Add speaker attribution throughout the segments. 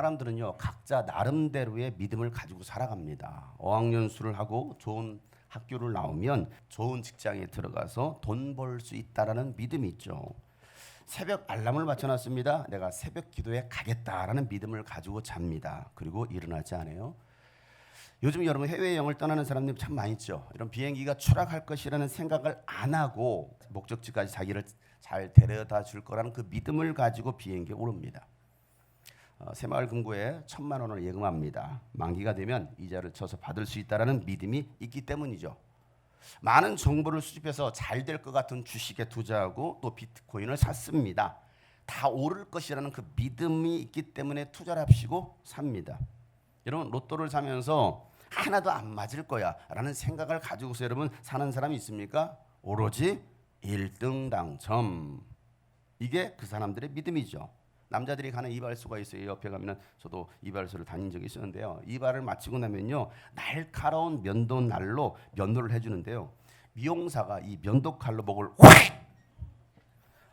Speaker 1: 사람들은요 각자 나름대로의 믿음을 가지고 살아갑니다. 어학연수를 하고 좋은 학교를 나오면 좋은 직장에 들어가서 돈 벌 수 있다라는 믿음이 있죠. 새벽 알람을 맞춰놨습니다. 내가 새벽 기도에 가겠다라는 믿음을 가지고 잡니다. 그리고 일어나지 않아요. 요즘 여러분 해외여행을 떠나는 사람들이 참 많이 있죠. 이런 비행기가 추락할 것이라는 생각을 안 하고 목적지까지 자기를 잘 데려다 줄 거라는 그 믿음을 가지고 비행기에 오릅니다. 새마을금고에 1,000만 원을 예금합니다. 만기가 되면 이자를 쳐서 받을 수 있다는 믿음이 있기 때문이죠. 많은 정보를 수집해서 잘 될 것 같은 주식에 투자하고 또 비트코인을 샀습니다. 다 오를 것이라는 그 믿음이 있기 때문에 투자를 합시고 삽니다. 여러분 로또를 사면서 하나도 안 맞을 거야 라는 생각을 가지고서 여러분 사는 사람이 있습니까? 오로지 1등 당첨. 이게 그 사람들의 믿음이죠. 남자들이 가는 이발소가 있어요. 옆에 가면 저도 이발소를 다닌 적이 있었는데요. 이발을 마치고 나면요 날카로운 면도 날로 면도를 해주는데요. 미용사가 이 면도 칼로 목을 확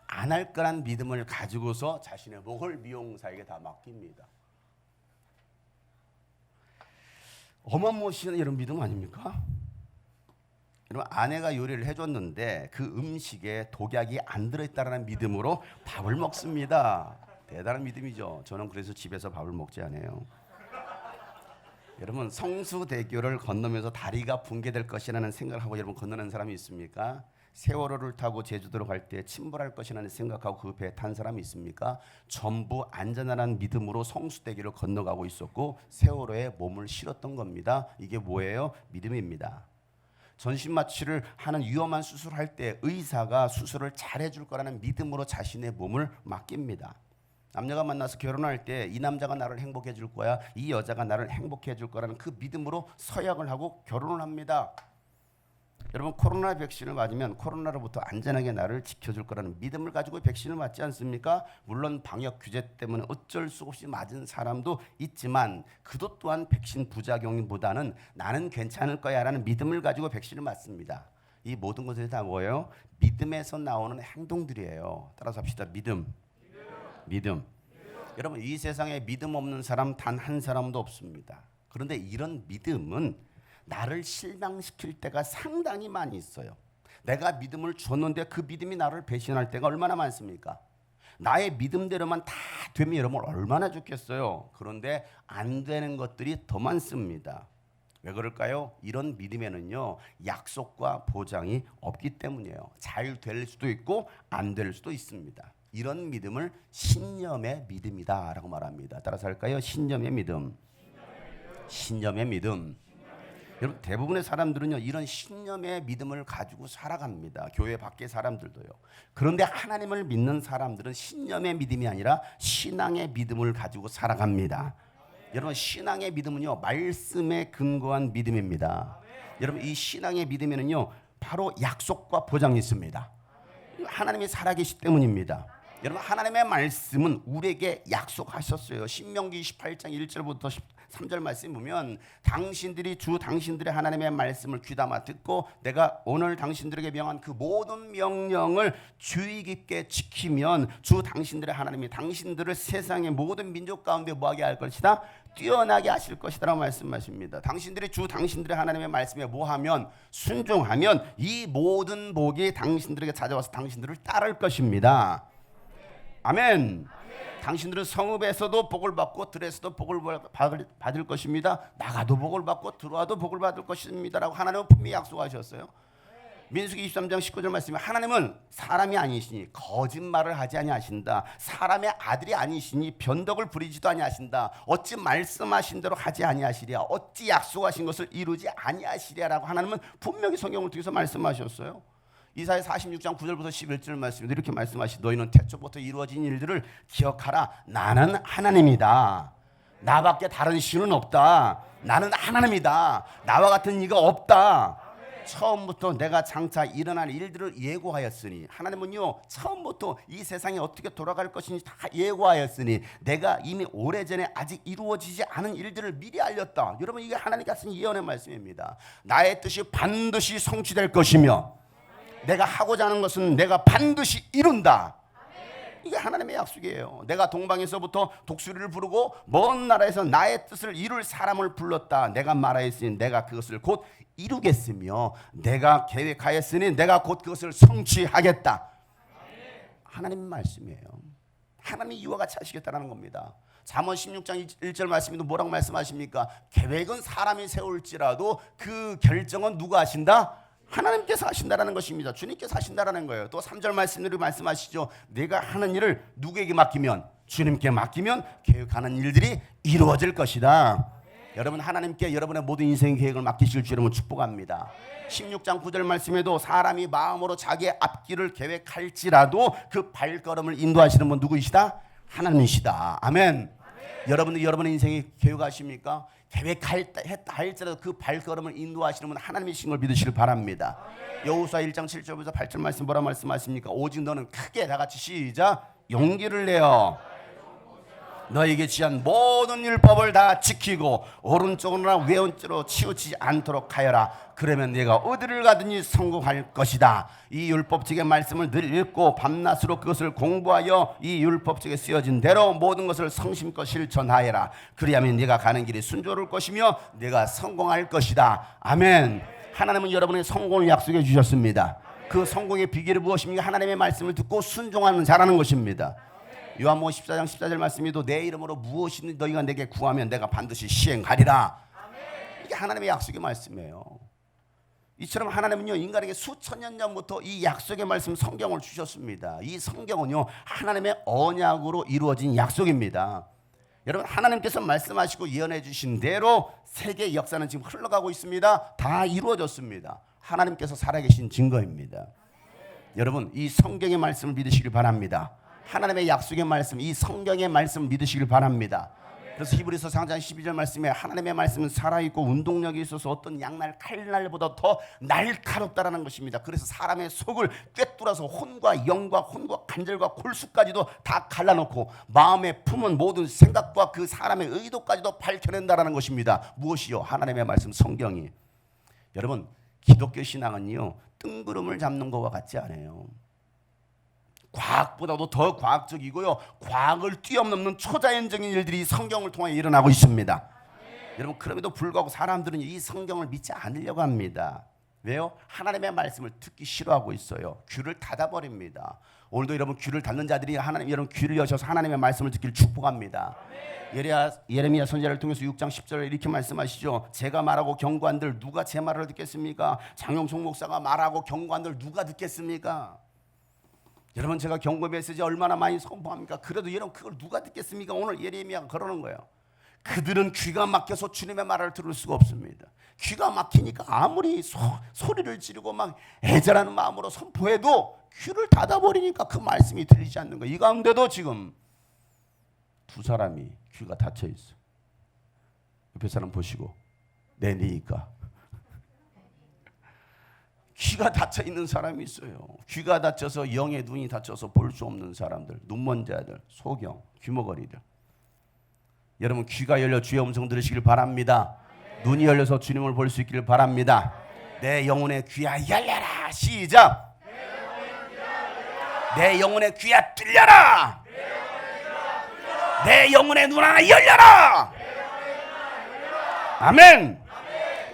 Speaker 1: 안 할 거란 믿음을 가지고서 자신의 목을 미용사에게 다 맡깁니다. 어마무시한 이런 믿음 아닙니까? 여러분 아내가 요리를 해줬는데 그 음식에 독약이 안 들어있다는 믿음으로 밥을 먹습니다. 대단한 믿음이죠. 저는 그래서 집에서 밥을 먹지 않아요. 여러분 성수대교를 건너면서 다리가 붕괴될 것이라는 생각을 하고 여러분 건너는 사람이 있습니까? 세월호를 타고 제주도로 갈 때 침몰할 것이라는 생각하고 그 배에 탄 사람이 있습니까? 전부 안전하다는 믿음으로 성수대교를 건너가고 있었고 세월호에 몸을 실었던 겁니다. 이게 뭐예요? 믿음입니다. 전신마취를 하는 위험한 수술을 할 때 의사가 수술을 잘 해줄 거라는 믿음으로 자신의 몸을 맡깁니다. 남녀가 만나서 결혼할 때 이 남자가 나를 행복해 줄 거야, 이 여자가 나를 행복해 줄 거라는 그 믿음으로 서약을 하고 결혼을 합니다. 여러분 코로나 백신을 맞으면 코로나로부터 안전하게 나를 지켜줄 거라는 믿음을 가지고 백신을 맞지 않습니까? 물론 방역 규제 때문에 어쩔 수 없이 맞은 사람도 있지만 그것 또한 백신 부작용보다는 나는 괜찮을 거야 라는 믿음을 가지고 백신을 맞습니다. 이 모든 것들이 다 뭐예요? 믿음에서 나오는 행동들이에요. 따라서 합시다. 믿음. 여러분 이 세상에 믿음 없는 사람 단 한 사람도 없습니다. 그런데 이런 믿음은 나를 실망시킬 때가 상당히 많이 있어요. 내가 믿음을 줬는데 그 믿음이 나를 배신할 때가 얼마나 많습니까? 나의 믿음대로만 다 되면 여러분 얼마나 좋겠어요. 그런데 안 되는 것들이 더 많습니다. 왜 그럴까요? 이런 믿음에는요 약속과 보장이 없기 때문이에요. 잘 될 수도 있고 안 될 수도 있습니다. 이런 믿음을 신념의 믿음이다 라고 말합니다. 따라서 할까요? 신념의 믿음. 여러분 대부분의 사람들은요 이런 신념의 믿음을 가지고 살아갑니다. 교회 밖의 사람들도요. 그런데 하나님을 믿는 사람들은 신념의 믿음이 아니라 신앙의 믿음을 가지고 살아갑니다. 여러분 신앙의 믿음은요 말씀에 근거한 믿음입니다. 여러분 이 신앙의 믿음에는요 바로 약속과 보장이 있습니다. 하나님이 살아계시기 때문입니다. 여러분 하나님의 말씀은 우리에게 약속하셨어요. 신명기 28장 1절부터 3절 말씀 보면 당신들이 당신들의 하나님의 말씀을 귀담아 듣고 내가 오늘 당신들에게 명한 그 모든 명령을 주의 깊게 지키면 당신들의 하나님이 당신들을 세상의 모든 민족 가운데 뭐하게 할 것이다? 뛰어나게 하실 것이다 라고 말씀하십니다. 당신들의 당신들의 하나님의 말씀에 뭐하면 순종하면 이 모든 복이 당신들에게 찾아와서 당신들을 따를 것입니다. 아멘. 당신들은 성읍에서도 복을 받고 들에서도 복을 받을 것입니다. 나가도 복을 받고 들어와도 복을 받을 것입니다 라고 하나님은 분명히 약속하셨어요. 민수기 23장 19절 말씀에 하나님은 사람이 아니시니 거짓말을 하지 아니하신다. 사람의 아들이 아니시니 변덕을 부리지도 아니하신다. 어찌 말씀하신 대로 하지 아니하시랴. 어찌 약속하신 것을 이루지 아니하시랴 라고 하나님은 분명히 성경을 통해서 말씀하셨어요. 이사야 46장 9절부터 11절 말씀에 이렇게 말씀하시 너희는 태초부터 이루어진 일들을 기억하라. 나는 하나님이다. 나밖에 다른 신은 없다. 나는 하나님이다. 나와 같은 이가 없다. 처음부터 내가 장차 일어날 일들을 예고하였으니 하나님은요 처음부터 이 세상이 어떻게 돌아갈 것인지 다 예고하였으니 내가 이미 오래전에 아직 이루어지지 않은 일들을 미리 알렸다. 여러분 이게 하나님께 하신 예언의 말씀입니다. 나의 뜻이 반드시 성취될 것이며 내가 하고자 하는 것은 내가 반드시 이룬다. 이게 하나님의 약속이에요. 내가 동방에서부터 독수리를 부르고 먼 나라에서 나의 뜻을 이룰 사람을 불렀다. 내가 말하였으니 내가 그것을 곧 이루겠으며 내가 계획하였으니 내가 곧 그것을 성취하겠다. 하나님 말씀이에요. 하나님이 이와 같이 하시겠다는 겁니다. 잠언 16장 1절 말씀에도 뭐라고 말씀하십니까? 계획은 사람이 세울지라도 그 결정은 누가 하신다? 하나님께서 하신다라는 것입니다. 주님께서 하신다라는 거예요. 또 3절 말씀으로 말씀하시죠. 내가 하는 일을 누구에게 맡기면? 주님께 맡기면 계획하는 일들이 이루어질 것이다. 여러분, 하나님께 여러분의 모든 인생 계획을 맡기실 줄 여러분 축복합니다. 16장 9절 말씀에도 사람이 마음으로 자기의 앞길을 계획할지라도 그 발걸음을 인도하시는 분 누구이시다? 하나님이시다. 아멘. 여러분들 여러분의 인생에 계획하십니까? 계획했다 할지라도 그 발걸음을 인도하시는 분 하나님이신 걸 믿으시길 바랍니다. 여호수아 1장 7절부터 8절 말씀 뭐라 말씀하십니까? 오직 너는 크게 다같이 시작 용기를 내어 너에게 지한 모든 율법을 다 지키고 오른쪽으로나 왼쪽으로 치우치지 않도록 하여라. 그러면 네가 어디를 가든지 성공할 것이다. 이 율법책의 말씀을 늘 읽고 밤낮으로 그것을 공부하여 이 율법책에 쓰여진 대로 모든 것을 성심껏 실천하여라. 그리하면 네가 가는 길이 순조로울 것이며 네가 성공할 것이다. 아멘. 하나님은 여러분의 성공을 약속해 주셨습니다. 그 성공의 비결이 무엇입니까? 하나님의 말씀을 듣고 순종하는 자라는 것입니다. 요한복음 14장 14절 말씀에도 내 이름으로 무엇이든 너희가 내게 구하면 내가 반드시 시행하리라. 이게 하나님의 약속의 말씀이에요. 이처럼 하나님은요 인간에게 수천 년 전부터 이 약속의 말씀 성경을 주셨습니다. 이 성경은요 하나님의 언약으로 이루어진 약속입니다. 여러분, 하나님께서 말씀하시고 예언해 주신 대로 세계 역사는 지금 흘러가고 있습니다. 다 이루어졌습니다. 하나님께서 살아계신 증거입니다. 여러분, 이 성경의 말씀을 믿으시길 바랍니다. 하나님의 약속의 말씀, 이 성경의 말씀 믿으시길 바랍니다. 그래서 히브리서 4장 12절 말씀에 하나님의 말씀은 살아있고 운동력이 있어서 어떤 양날 칼날보다 더 날카롭다라는 것입니다. 그래서 사람의 속을 꿰뚫어서 혼과 영과 혼과 관절과 골수까지도 다 갈라놓고 마음에 품은 모든 생각과 그 사람의 의도까지도 밝혀낸다라는 것입니다. 무엇이요? 하나님의 말씀 성경이. 여러분, 기독교 신앙은요 뜬구름을 잡는 것과 같지 않아요. 과학보다도 더 과학적이고요 과학을 뛰어넘는 초자연적인 일들이 성경을 통해 일어나고 있습니다. 여러분, 그럼에도 불구하고 사람들은 이 성경을 믿지 않으려고 합니다. 왜요? 하나님의 말씀을 듣기 싫어하고 있어요. 귀를 닫아버립니다. 오늘도 여러분 귀를 닫는 자들이 하나님 여러분 귀를 여셔서 하나님의 말씀을 듣기를 축복합니다. 예레미야 선지자를 통해서 6장 10절에 이렇게 말씀하시죠. 제가 말하고 경고한들 누가 제 말을 듣겠습니까? 장영송 목사가 말하고 경고한들 누가 듣겠습니까? 여러분, 제가 경고 메시지 얼마나 많이 선포합니까? 그래도 여러분 그걸 누가 듣겠습니까? 오늘 예레미야가 그러는 거예요. 그들은 귀가 막혀서 주님의 말을 들을 수가 없습니다. 귀가 막히니까 아무리 소리를 지르고 막 애절하는 마음으로 선포해도 귀를 닫아버리니까 그 말씀이 들리지 않는 거예요. 이 가운데도 지금 두 사람이 귀가 닫혀 있어. 옆에 사람 보시고 내 니까 귀가 닫혀 있는 사람이 있어요. 귀가 닫혀서 영의 눈이 닫혀서 볼 수 없는 사람들, 눈먼 자들, 소경, 귀머거리들. 여러분, 귀가 열려 주의 음성 들으시길 바랍니다. 눈이 열려서 주님을 볼 수 있기를 바랍니다. 내 영혼의 귀야 열려라. 시작. 내 영혼의 귀야 뚫려라. 내 영혼의 눈 하나 열려라. 아멘.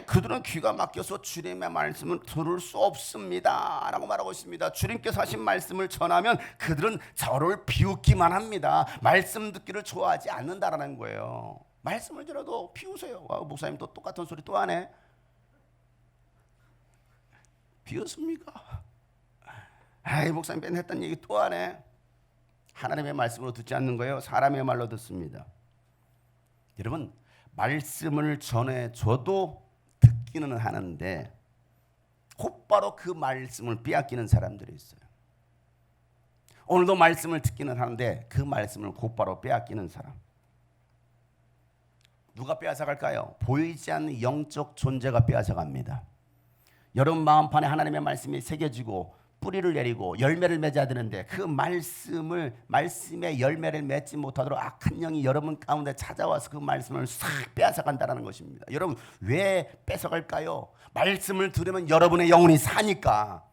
Speaker 1: 그들은 귀가 막혀서 주님의 말씀을 들을 수 없습니다 라고 말하고 있습니다. 주님께서 하신 말씀을 전하면 그들은 저를 비웃기만 합니다. 말씀 듣기를 좋아하지 않는다라는 거예요. 말씀을 들어도 비웃어요. 목사님 또 똑같은 소리 또 하네. 비웃습니까? 아이, 목사님 맨 했던 얘기 또 하네. 하나님의 말씀으로 듣지 않는 거예요. 사람의 말로 듣습니다. 여러분, 말씀을 전해줘도 듣기는 하는데 곧바로 그 말씀을 빼앗기는 사람들이 있어요. 오늘도 말씀을 듣기는 하는데 그 말씀을 곧바로 빼앗기는 사람. 누가 빼앗아갈까요? 보이지 않는 영적 존재가 빼앗아갑니다. 여러분 마음판에 하나님의 말씀이 새겨지고 뿌리를 내리고 열매를 맺어야 되는데 그 말씀의 열매를 맺지 못하도록 악한 영이 여러분 가운데 찾아와서 그 말씀을 싹 빼앗아간다는 것입니다. 여러분, 왜 뺏어갈까요? 말씀을 들으면 여러분의 영혼이 사니까.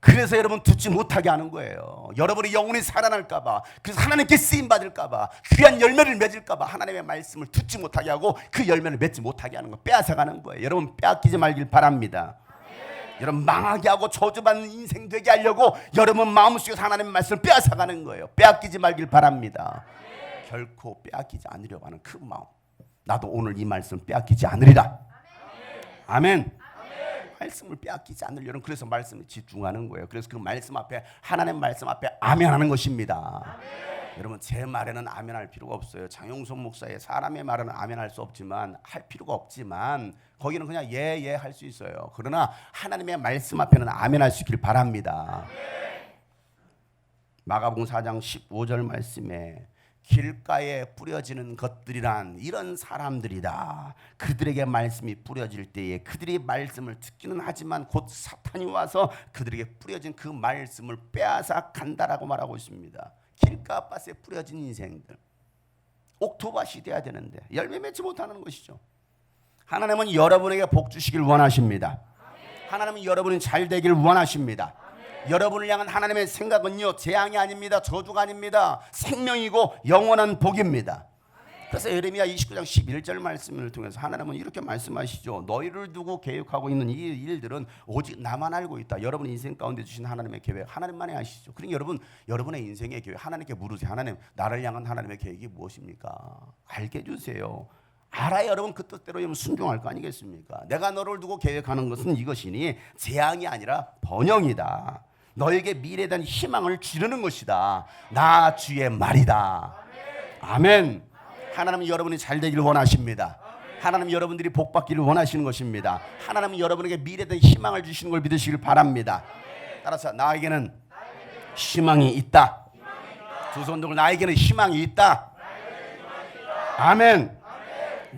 Speaker 1: 그래서 여러분 듣지 못하게 하는 거예요. 여러분의 영혼이 살아날까 봐, 그래서 하나님께 쓰임 받을까 봐, 귀한 열매를 맺을까 봐 하나님의 말씀을 듣지 못하게 하고 그 열매를 맺지 못하게 하는 거, 빼앗아가는 거예요. 여러분 빼앗기지 말길 바랍니다. 여러분 망하게 하고 저주받는 인생 되게 하려고 여러분 마음속에서 하나님의 말씀을 빼앗아가는 거예요. 빼앗기지 말길 바랍니다. 결코 빼앗기지 않으려고 하는 큰 마음. 나도 오늘 이 말씀 빼앗기지 않으리라. 아멘. 말씀을 빼앗기지 않으려는, 그래서 말씀에 집중하는 거예요. 그래서 그 말씀 앞에, 하나님 말씀 앞에 아멘하는 것입니다. 여러분 제 말에는 아멘할 필요가 없어요. 장용석 목사의 사람의 말은 아멘할 수 없지만, 할 필요가 없지만 거기는 그냥 예 할 수 있어요. 그러나 하나님의 말씀 앞에는 아멘할 수 있길 바랍니다. 마가복음 4장 15절 말씀에 길가에 뿌려지는 것들이란 이런 사람들이다. 그들에게 말씀이 뿌려질 때에 그들이 말씀을 듣기는 하지만 곧 사탄이 와서 그들에게 뿌려진 그 말씀을 빼앗아 간다라고 말하고 있습니다. 길가밭에 뿌려진 인생들, 옥토밭이 돼야 되는데 열매 맺지 못하는 것이죠. 하나님은 여러분에게 복 주시길 원하십니다. 하나님은 여러분이 잘 되길 원하십니다. 여러분을 향한 하나님의 생각은요, 재앙이 아닙니다. 저주가 아닙니다. 생명이고 영원한 복입니다. 그래서 예레미야 29장 11절 말씀을 통해서 하나님은 이렇게 말씀하시죠. 너희를 두고 계획하고 있는 이 일들은 오직 나만 알고 있다. 여러분 인생 가운데 주신 하나님의 계획 하나님만이 아시죠. 그러니까 여러분의 인생의 계획 하나님께 물으세요. 하나님, 나를 향한 하나님의 계획이 무엇입니까? 알게 해주세요. 알아야 여러분 그 뜻대로 순종할 거 아니겠습니까? 내가 너를 두고 계획하는 것은 이것이니 재앙이 아니라 번영이다. 너에게 미래에 대한 희망을 주려는 것이다. 나 주의 말이다. 아멘. 하나님은 여러분이 잘 되기를 원하십니다. 하나님은 여러분들이 복 받기를 원하시는 것입니다. 하나님은 여러분에게 미래에 대한 희망을 주시는 걸 믿으시길 바랍니다. 따라서 나에게는 희망이 있다. 두 손 들고 나에게는 희망이 있다. 아멘.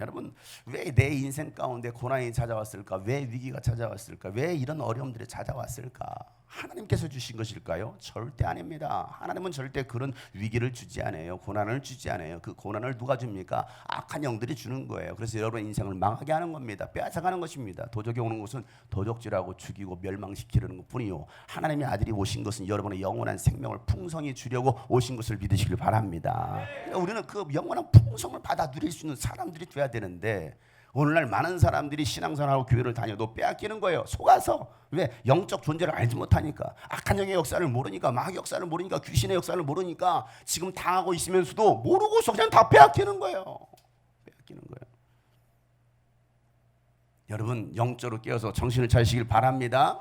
Speaker 1: 여러분 왜 내 인생 가운데 고난이 찾아왔을까? 왜 위기가 찾아왔을까? 왜 이런 어려움들이 찾아왔을까? 하나님께서 주신 것일까요? 절대 아닙니다. 하나님은 절대 그런 위기를 주지 않아요. 고난을 주지 않아요. 그 고난을 누가 줍니까? 악한 영들이 주는 거예요. 그래서 여러분의 인생을 망하게 하는 겁니다. 빼앗아가는 것입니다. 도적이 오는 것은 도적질하고 죽이고 멸망시키려는 것뿐이요, 하나님의 아들이 오신 것은 여러분의 영원한 생명을 풍성히 주려고 오신 것을 믿으시길 바랍니다. 그러니까 우리는 그 영원한 풍성을 받아 누릴 수 있는 사람들이 돼야 되는데, 오늘날 많은 사람들이 신앙생활하고 교회를 다녀도 빼앗기는 거예요. 속아서. 왜? 영적 존재를 알지 못하니까, 악한 영의 역사를 모르니까, 마귀 역사를 모르니까, 귀신의 역사를 모르니까 지금 당하고 있으면서도 모르고서 그냥 다 빼앗기는 거예요. 빼앗기는 거예요. 여러분 영적으로 깨어서 정신을 차리시길 바랍니다.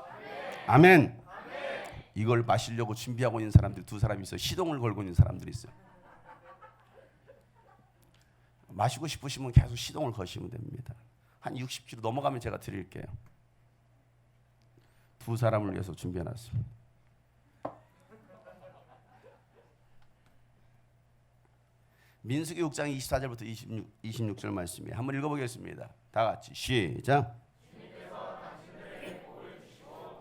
Speaker 1: 아멘. 이걸 마시려고 준비하고 있는 사람들 두 사람이 있어요. 시동을 걸고 있는 사람들이 있어요. 마시고 싶으시면 계속 시동을 거시면 됩니다. 한 60kg 넘어가면 제가 드릴게요. 두 사람을 위해서 준비해놨습니다. 민수기 6장 24절부터 26절 말씀이에요. 한번 읽어보겠습니다. 다 같이 시작.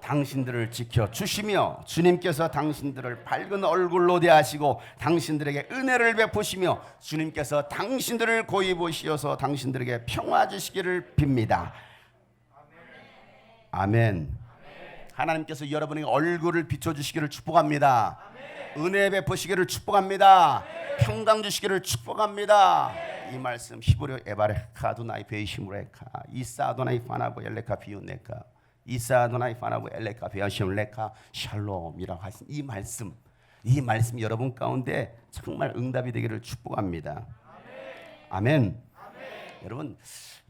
Speaker 1: 당신들을 지켜주시며 주님께서 당신들을 밝은 얼굴로 대하시고 당신들에게 은혜를 베푸시며 주님께서 당신들을 고이 보시어서 당신들에게 평화 주시기를 빕니다. 아멘. 하나님께서 여러분의 얼굴을 비춰주시기를 축복합니다. 은혜 베푸시기를 축복합니다. 평강 주시기를 축복합니다. 이 말씀 히브리어 에바레카 아도나이 베이시무레카 이사 아도나이 파나보 엘레카 비우네카 이사 아도나이 파나보 엘레카 비아시姆레카 샬롬이라고 하신 이 말씀 여러분 가운데 정말 응답이 되기를 축복합니다. 아멘. 여러분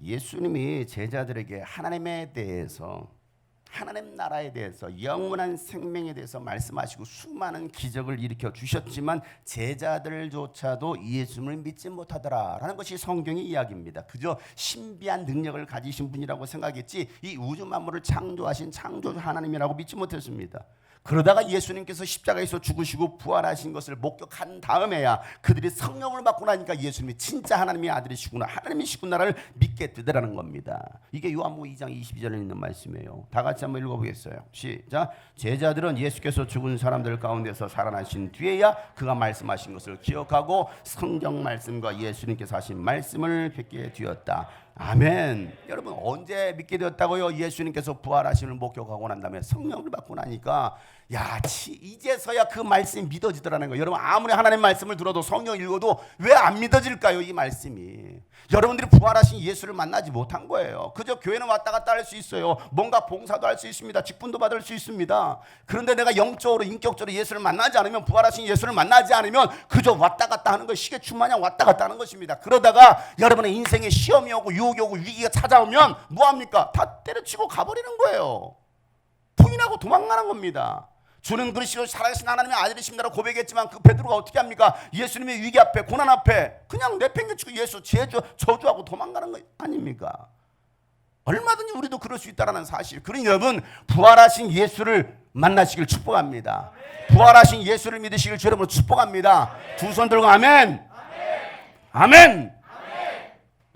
Speaker 1: 예수님이 제자들에게 하나님에 대해서, 하나님 나라에 대해서, 영원한 생명에 대해서 말씀하시고 수많은 기적을 일으켜 주셨지만 제자들조차도 예수님을 믿지 못하더라라는 것이 성경의 이야기입니다. 그저 신비한 능력을 가지신 분이라고 생각했지 이 우주 만물을 창조하신 창조주 하나님이라고 믿지 못했습니다. 그러다가 예수님께서 십자가에서 죽으시고 부활하신 것을 목격한 다음에야 그들이 성령을 받고 나니까 예수님이 진짜 하나님의 아들이시구나, 하나님이시구나를 믿게 되더라는 겁니다. 이게 요한복음 2장 22절에 있는 말씀이에요. 다 같이 한번 읽어보겠어요. 시작. 제자들은 예수께서 죽은 사람들 가운데서 살아나신 뒤에야 그가 말씀하신 것을 기억하고 성경 말씀과 예수님께서 하신 말씀을 뵙게 되었다. 아멘. 여러분 언제 믿게 되었다고요? 예수님께서 부활하심을 목격하고 난 다음에 성령을 받고 나니까 야, 이제서야 그 말씀이 믿어지더라는 거예요. 여러분 아무리 하나님 말씀을 들어도 성경 읽어도 왜 안 믿어질까요? 이 말씀이. 여러분들이 부활하신 예수를 만나지 못한 거예요. 그저 교회는 왔다 갔다 할 수 있어요. 뭔가 봉사도 할 수 있습니다. 직분도 받을 수 있습니다. 그런데 내가 영적으로 인격적으로 예수를 만나지 않으면, 부활하신 예수를 만나지 않으면 그저 왔다 갔다 하는 거, 시계추 마냥 왔다 갔다 하는 것입니다. 그러다가 여러분의 인생에 시험이 오고 유혹이 오고 위기가 찾아오면 뭐합니까? 다 때려치고 가버리는 거예요. 부인하고 도망가는 겁니다. 주는 그리스도 살아계신 하나님의 아들이십니다라고 고백했지만 그 베드로가 어떻게 합니까? 예수님의 위기 앞에, 고난 앞에 그냥 내팽개치고 예수 저주하고 도망가는 거 아닙니까? 얼마든지 우리도 그럴 수 있다는 사실. 그러니 여러분 부활하신 예수를 만나시길 축복합니다. 부활하신 예수를 믿으시길 주 여러분 축복합니다. 두 손 들고 아멘. 아멘.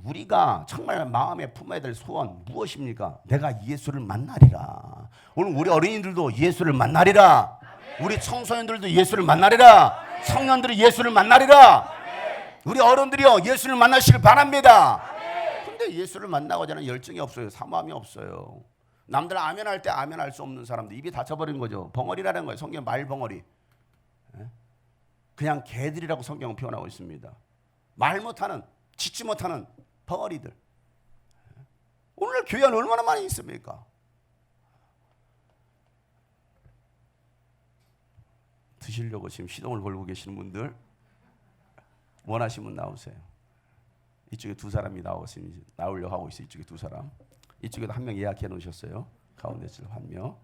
Speaker 1: 우리가 정말 마음에 품어야 될 소원 무엇입니까? 내가 예수를 만나리라. 오늘 우리 어린이들도 예수를 만나리라. 우리 청소년들도 예수를 만나리라. 청년들이 예수를 만나리라. 우리 어른들이요 예수를 만나시길 바랍니다. 근데 예수를 만나고자 하는 열정이 없어요. 사모함이 없어요. 남들 아멘 할 때 아멘 할 수 없는 사람들, 입이 닫혀버린 거죠. 벙어리라는 거예요. 성경 말 벙어리. 그냥 개들이라고 성경은 표현하고 있습니다. 말 못하는, 짓지 못하는 벙어리들. 오늘 교회 안에 얼마나 많이 있습니까? 드시려고 지금 시동을 걸고 계시는 분들 원하시면 나오세요. 이쪽에 두 사람이 나오려고 하고 있어요. 이쪽에 두 사람. 이쪽에도 한 명 예약해 놓으셨어요. 가운데 한 명.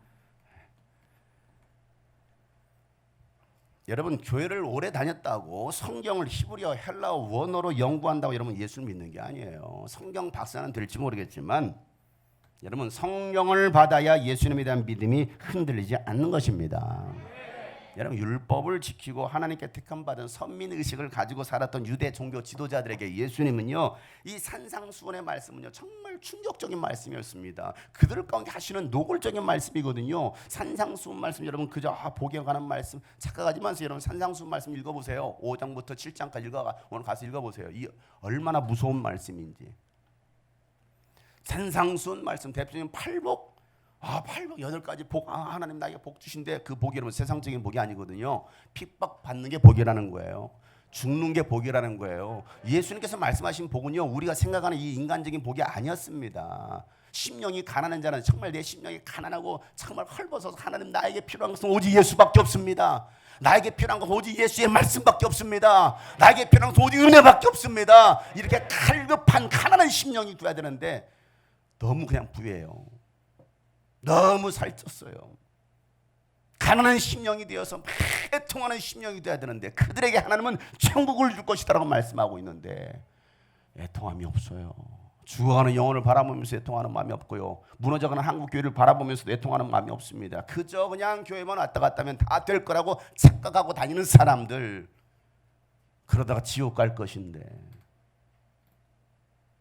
Speaker 1: 여러분 교회를 오래 다녔다고 성경을 히브리어, 헬라어, 원어로 연구한다고 여러분 예수를 믿는 게 아니에요. 성경 박사는 될지 모르겠지만 여러분 성경을 받아야 예수님에 대한 믿음이 흔들리지 않는 것입니다. 여러분 율법을 지키고 하나님께 택함받은 선민의식을 가지고 살았던 유대 종교 지도자들에게 예수님은요 이 산상수훈의 말씀은요 정말 충격적인 말씀이었습니다. 그들 가운데 하시는 노골적인 말씀이거든요. 산상수훈 말씀 여러분 그저 복용하는 말씀 착각하지만서 여러분 산상수훈 말씀 읽어보세요. 5장부터 7장까지 오늘 가서 읽어보세요. 이 얼마나 무서운 말씀인지. 산상수훈 말씀 대표적인 팔복 8가지 복, 하나님 나에게 복 주신데 그 복이 여러분 세상적인 복이 아니거든요. 핍박받는 게 복이라는 거예요. 죽는 게 복이라는 거예요. 예수님께서 말씀하신 복은요 우리가 생각하는 이 인간적인 복이 아니었습니다. 심령이 가난한 자는 정말 내 심령이 가난하고 정말 헐벗어서 하나님 나에게 필요한 것은 오직 예수밖에 없습니다. 나에게 필요한 것은 오직 예수의 말씀밖에 없습니다. 나에게 필요한 것은 오직 은혜밖에 없습니다. 이렇게 갈급한 가난한 심령이 돼야 되는데 너무 그냥 부해요. 너무 살쪘어요. 가난한 심령이 되어서 애통하는 심령이 되어야 되는데 그들에게 하나님은 천국을 줄 것이다라고 말씀하고 있는데 애통함이 없어요. 죽어가는 영혼을 바라보면서 애통하는 마음이 없고요. 무너져가는 한국교회를 바라보면서도 애통하는 마음이 없습니다. 그저 그냥 교회만 왔다 갔다 하면 다 될 거라고 착각하고 다니는 사람들. 그러다가 지옥 갈 것인데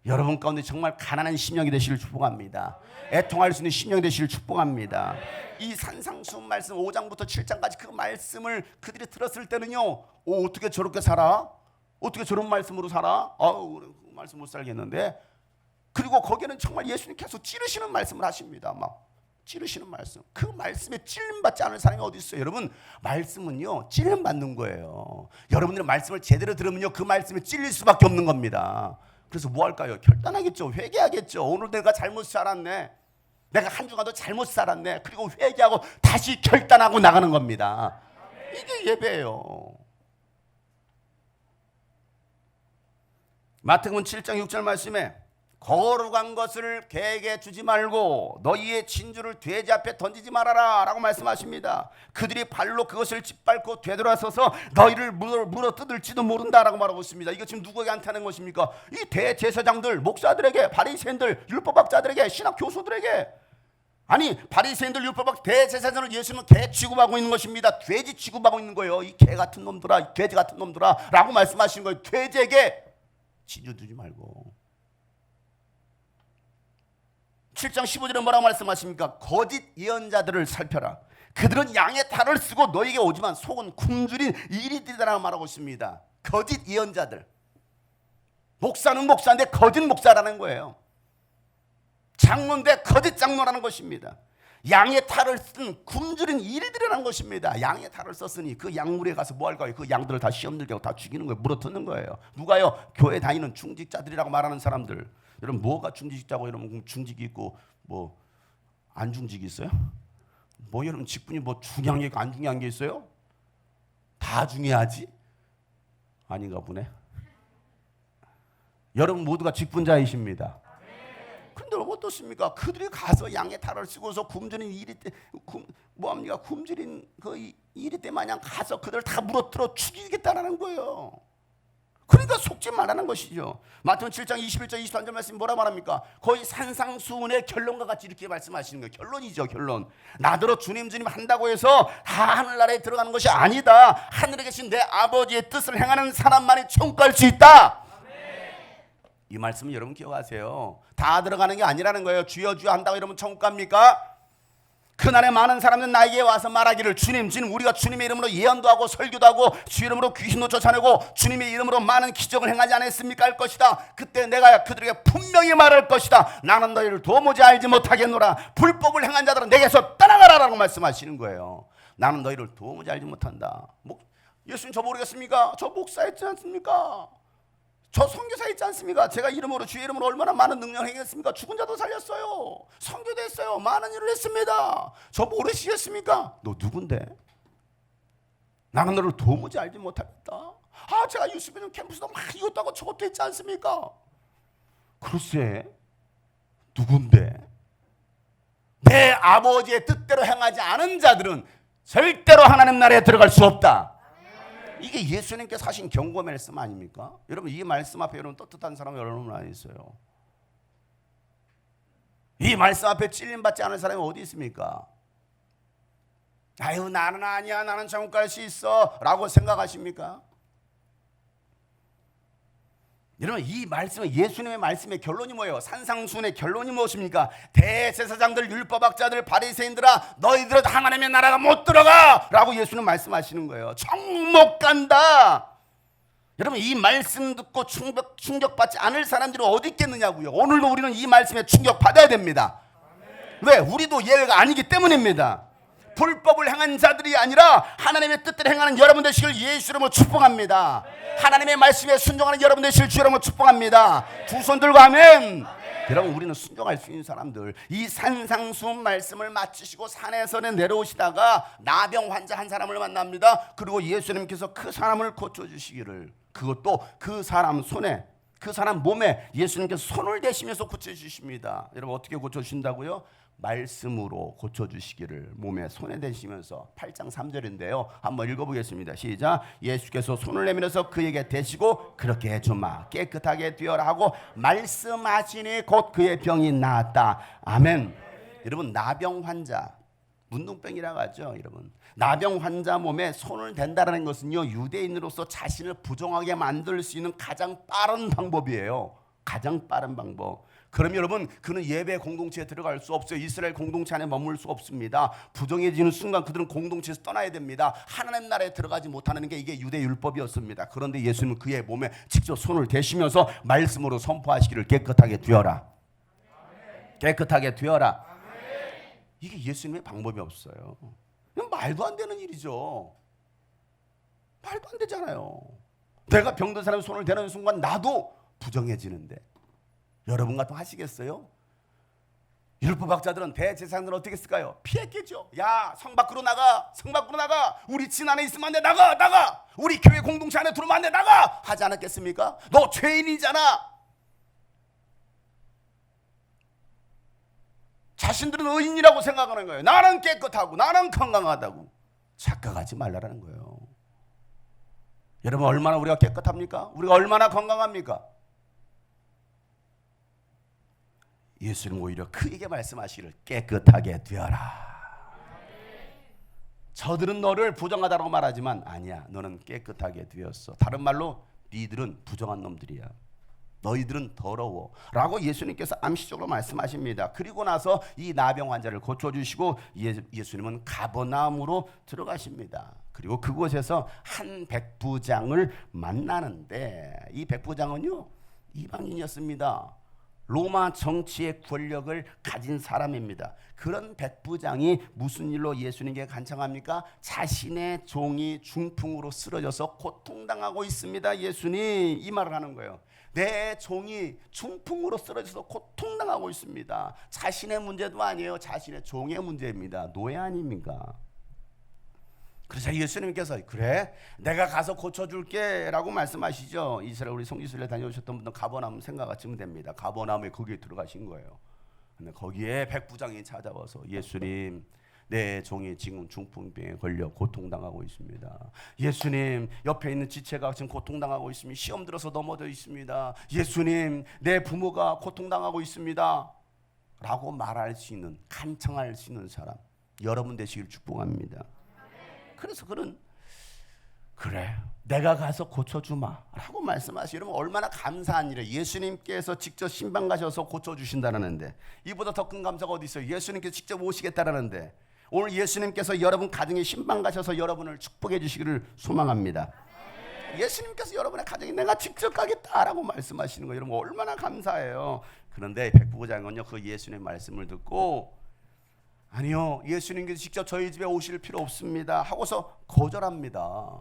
Speaker 1: 여러분 가운데 정말 가난한 심령이 되시길 축복합니다. 애통할 수 있는 심령이 되시길 축복합니다. 이 산상수훈 말씀 5장부터 7장까지 그 말씀을 그들이 들었을 때는요 어떻게 저렇게 살아? 어떻게 저런 말씀으로 살아? 그 말씀 못 살겠는데. 그리고 거기에는 정말 예수님께서 찌르시는 말씀을 하십니다. 막 찌르시는 말씀. 그 말씀에 찔림받지 않을 사람이 어디 있어요? 여러분 말씀은요 찔림받는 거예요. 여러분들은 말씀을 제대로 들으면요 그 말씀에 찔릴 수밖에 없는 겁니다. 그래서 뭐 할까요? 결단하겠죠. 회개하겠죠. 오늘 내가 잘못 살았네. 내가 한 주간도 잘못 살았네. 그리고 회개하고 다시 결단하고 나가는 겁니다. 이게 예배예요. 마태복음 7장 6절 말씀에 거룩한 것을 개에게 주지 말고 너희의 진주를 돼지 앞에 던지지 말아라 라고 말씀하십니다. 그들이 발로 그것을 짓밟고 되돌아서서 너희를 물어 뜯을지도 모른다 라고 말하고 있습니다. 이거 지금 누구에게 하는 것입니까? 이 대제사장들, 목사들에게, 바리새인들, 율법학자들에게, 신학 교수들에게. 아니 바리새인들, 율법학, 대제사장을 예수님은 개 취급하고 있는 것입니다. 돼지 취급하고 있는 거예요. 이 개 같은 놈들아, 돼지 같은 놈들아 라고 말씀하시는 거예요. 돼지에게 진주 두지 말고. 7장 15절에 뭐라고 말씀하십니까? 거짓 예언자들을 살펴라. 그들은 양의 탈을 쓰고 너에게 오지만 속은 굶주린 이리들이라고 말하고 있습니다. 거짓 예언자들. 목사는 목사인데 거짓 목사라는 거예요. 장로인데 거짓 장로라는 것입니다. 양의 탈을 쓴 굶주린 이리들이라는 것입니다. 양의 탈을 썼으니 그 양물에 가서 뭐 할까요? 그 양들을 다 시험 들게 하고 다 죽이는 거예요. 물어뜯는 거예요. 누가요? 교회 다니는 중직자들이라고 말하는 사람들. 여러분 뭐가 중직자고 여러분 중직이 있고 뭐 안 중직이 있어요? 뭐 여러분 직분이 뭐 중요한 게 있고 안 중요한 게 있어요? 다 중요하지? 아닌가 보네. 여러분 모두가 직분자이십니다. 그런데 어떻습니까? 그들이 가서 양의 탈을 쓰고서 굶주린 이리 때 뭐합니까? 굶주린 그 이리 때 마냥 가서 그들 다 물어뜯어 죽이겠다라는 거예요. 그러니까 속지 말라는 것이죠. 마태복음 7장 21절 23절 말씀이 뭐라 말합니까? 거의 산상수훈의 결론과 같이 이렇게 말씀하시는 거예요. 결론이죠, 결론. 나더러 주님 한다고 해서 다 하늘나라에 들어가는 것이 아니다. 하늘에 계신 내 아버지의 뜻을 행하는 사람만이 천국 갈 수 있다. 이 말씀은 여러분 기억하세요. 다 들어가는 게 아니라는 거예요. 주여 주여 한다고 여러분 천국 갑니까? 그날에 많은 사람들은 나에게 와서 말하기를 주님 우리가 주님의 이름으로 예언도 하고 설교도 하고 주 이름으로 귀신도 쫓아내고 주님의 이름으로 많은 기적을 행하지 않았습니까? 할 것이다. 그때 내가 그들에게 분명히 말할 것이다. 나는 너희를 도무지 알지 못하겠노라. 불법을 행한 자들은 내게서 떠나가라라고 말씀하시는 거예요. 나는 너희를 도무지 알지 못한다. 예수님 저 모르겠습니까? 저 목사였지 않습니까? 저 선교사 있지 않습니까? 제가 이름으로 주의 이름으로 얼마나 많은 능력을 행했습니까? 죽은 자도 살렸어요. 선교도 했어요. 많은 일을 했습니다. 저 모르시겠습니까? 너 누군데? 나는 너를 도무지 알지 못하겠다. 제가 유수빈 캠프스도 막 이것도 하고 저것도 했지 않습니까? 글쎄 누군데? 내 아버지의 뜻대로 행하지 않은 자들은 절대로 하나님 나라에 들어갈 수 없다. 이게 예수님께서 하신 경고 말씀 아닙니까? 여러분 이 말씀 앞에 여러분 떳떳한 사람이 여러분 안에 있어요. 이 말씀 앞에 찔림받지 않은 사람이 어디 있습니까? 아유 나는 아니야, 나는 천국 갈 수 있어 라고 생각하십니까? 여러분 이 말씀은 예수님의 말씀의 결론이 뭐예요? 산상수훈의 결론이 무엇입니까? 대제사장들, 율법학자들, 바리새인들아 너희들은 하나님의 나라가 못 들어가 라고 예수님 말씀하시는 거예요. 정 못 간다. 여러분 이 말씀 듣고 충격받지 않을 사람들이 어디 있겠느냐고요. 오늘도 우리는 이 말씀에 충격받아야 됩니다. 왜? 우리도 예외가 아니기 때문입니다. 불법을 행한 자들이 아니라 하나님의 뜻대로 행하는 여러분 되시길 예수 이름으로 축복합니다. 하나님의 말씀에 순종하는 여러분 되시길 주 이름으로 축복합니다. 두 손 들고 아멘. 여러분 우리는 순종할 수 있는 사람들. 이 산상수훈 말씀을 마치시고 산에서는 내려오시다가 나병 환자 한 사람을 만납니다. 그리고 예수님께서 그 사람을 고쳐주시기를, 그것도 그 사람 손에, 그 사람 몸에 예수님께서 손을 대시면서 고쳐주십니다. 여러분 어떻게 고쳐주신다고요? 말씀으로 고쳐주시기를 몸에 손에 대시면서. 8장 3절인데요 한번 읽어보겠습니다. 시작. 예수께서 손을 내밀어서 그에게 대시고 그렇게 해주마 깨끗하게 되어라 하고 말씀하시니 곧 그의 병이 나았다. 아멘. 여러분 나병 환자, 문둥병이라고 하죠. 여러분 나병 환자 몸에 손을 댄다는 것은요 유대인으로서 자신을 부정하게 만들 수 있는 가장 빠른 방법이에요. 가장 빠른 방법. 그럼 여러분 그는 예배 공동체에 들어갈 수 없어요. 이스라엘 공동체 안에 머물 수 없습니다. 부정해지는 순간 그들은 공동체에서 떠나야 됩니다. 하나님 나라에 들어가지 못하는 게 이게 유대 율법이었습니다. 그런데 예수님은 그의 몸에 직접 손을 대시면서 말씀으로 선포하시기를 깨끗하게 되어라. 깨끗하게 되어라. 이게 예수님의 방법이 없어요. 말도 안 되는 일이죠. 말도 안 되잖아요. 내가 병든 사람의 손을 대는 순간 나도 부정해지는데 여러분 같으면 하시겠어요? 율법학자들은 대제사장들은 어떻게 했을까요? 피했겠죠. 야 성 밖으로 나가, 성 밖으로 나가, 우리 진 안에 있으면 안 돼, 나가, 우리 교회 공동체 안에 들어오면 안 돼, 나가 하지 않았겠습니까? 너 죄인이잖아. 자신들은 의인이라고 생각하는 거예요. 나는 깨끗하고 나는 건강하다고. 착각하지 말라라는 거예요. 여러분 얼마나 우리가 깨끗합니까? 우리가 얼마나 건강합니까? 예수님 오히려 그에게 말씀하시기를 깨끗하게 되어라. 저들은 너를 부정하다고 말하지만 아니야, 너는 깨끗하게 되었어. 다른 말로 니들은 부정한 놈들이야. 너희들은 더러워 라고 예수님께서 암시적으로 말씀하십니다. 그리고 나서 이 나병 환자를 고쳐주시고 예수님은 가버나움으로 들어가십니다. 그리고 그곳에서 한 백부장을 만나는데 이 백부장은요 이방인이었습니다. 로마 정치의 권력을 가진 사람입니다. 그런 백부장이 무슨 일로 예수님께 간청합니까? 자신의 종이 중풍으로 쓰러져서 고통당하고 있습니다. 예수님 이 말을 하는 거예요. 내 종이 중풍으로 쓰러져서 고통당하고 있습니다. 자신의 문제도 아니에요. 자신의 종의 문제입니다. 노예 아닙니까? 그래서 예수님께서 그래 내가 가서 고쳐줄게 라고 말씀하시죠. 이스라엘 우리 성지순례 다녀오셨던 분들 가버나움 생각하시면 됩니다. 가버나움에 거기에 들어가신 거예요. 근데 거기에 백부장이 찾아와서 예수님 내 종이 지금 중풍병에 걸려 고통당하고 있습니다. 예수님 옆에 있는 지체가 지금 고통당하고 있습니다. 시험 들어서 넘어져 있습니다. 예수님 내 부모가 고통당하고 있습니다 라고 말할 수 있는 간청할 수 있는 사람 여러분 되시길 축복합니다. 그래서 그는 그래 내가 가서 고쳐주마 라고 말씀하시죠. 여러분 얼마나 감사한 일이에요. 예수님께서 직접 신방 가셔서 고쳐주신다는데 이보다 더 큰 감사가 어디 있어요. 예수님께서 직접 오시겠다라는데 오늘 예수님께서 여러분 가정에 신방 가셔서 여러분을 축복해 주시기를 소망합니다. 예수님께서 여러분의 가정에 내가 직접 가겠다라고 말씀하시는 거예요. 여러분 얼마나 감사해요. 그런데 백부장은요 그 예수님의 말씀을 듣고 아니요 예수님께서 직접 저희 집에 오실 필요 없습니다 하고서 거절합니다.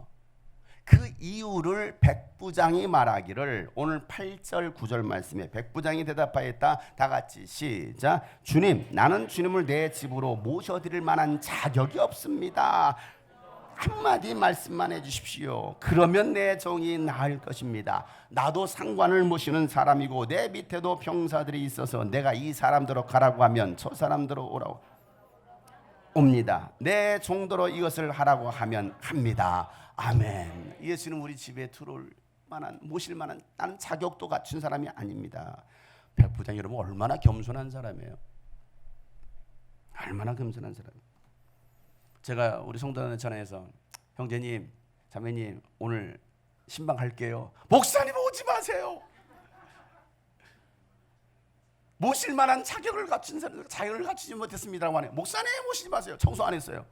Speaker 1: 그 이유를 백부장이 말하기를 오늘 8절 9절 말씀에 백부장이 대답하였다. 다 같이 시작. 주님 나는 주님을 내 집으로 모셔드릴 만한 자격이 없습니다. 한마디 말씀만 해주십시오. 그러면 내 종이 나을 것입니다. 나도 상관을 모시는 사람이고 내 밑에도 병사들이 있어서 내가 이 사람들로 가라고 하면 저 사람들로 오라고 옵니다. 내 종도로 이것을 하라고 하면 합니다. 아멘. 예수는 우리 집에 들어올 만한 모실 만한 나는 자격도 갖춘 사람이 아닙니다. 백부장 여러분 얼마나 겸손한 사람이에요. 얼마나 겸손한 사람이에요. 제가 우리 성도들 전화해서 형제님 자매님 오늘 신방 갈게요. 목사님 오지 마세요. 모실 만한 자격을 갖춘 사람 자격을 갖추지 못했습니다라고 하네요. 목사님 모시지 마세요. 청소 안 했어요.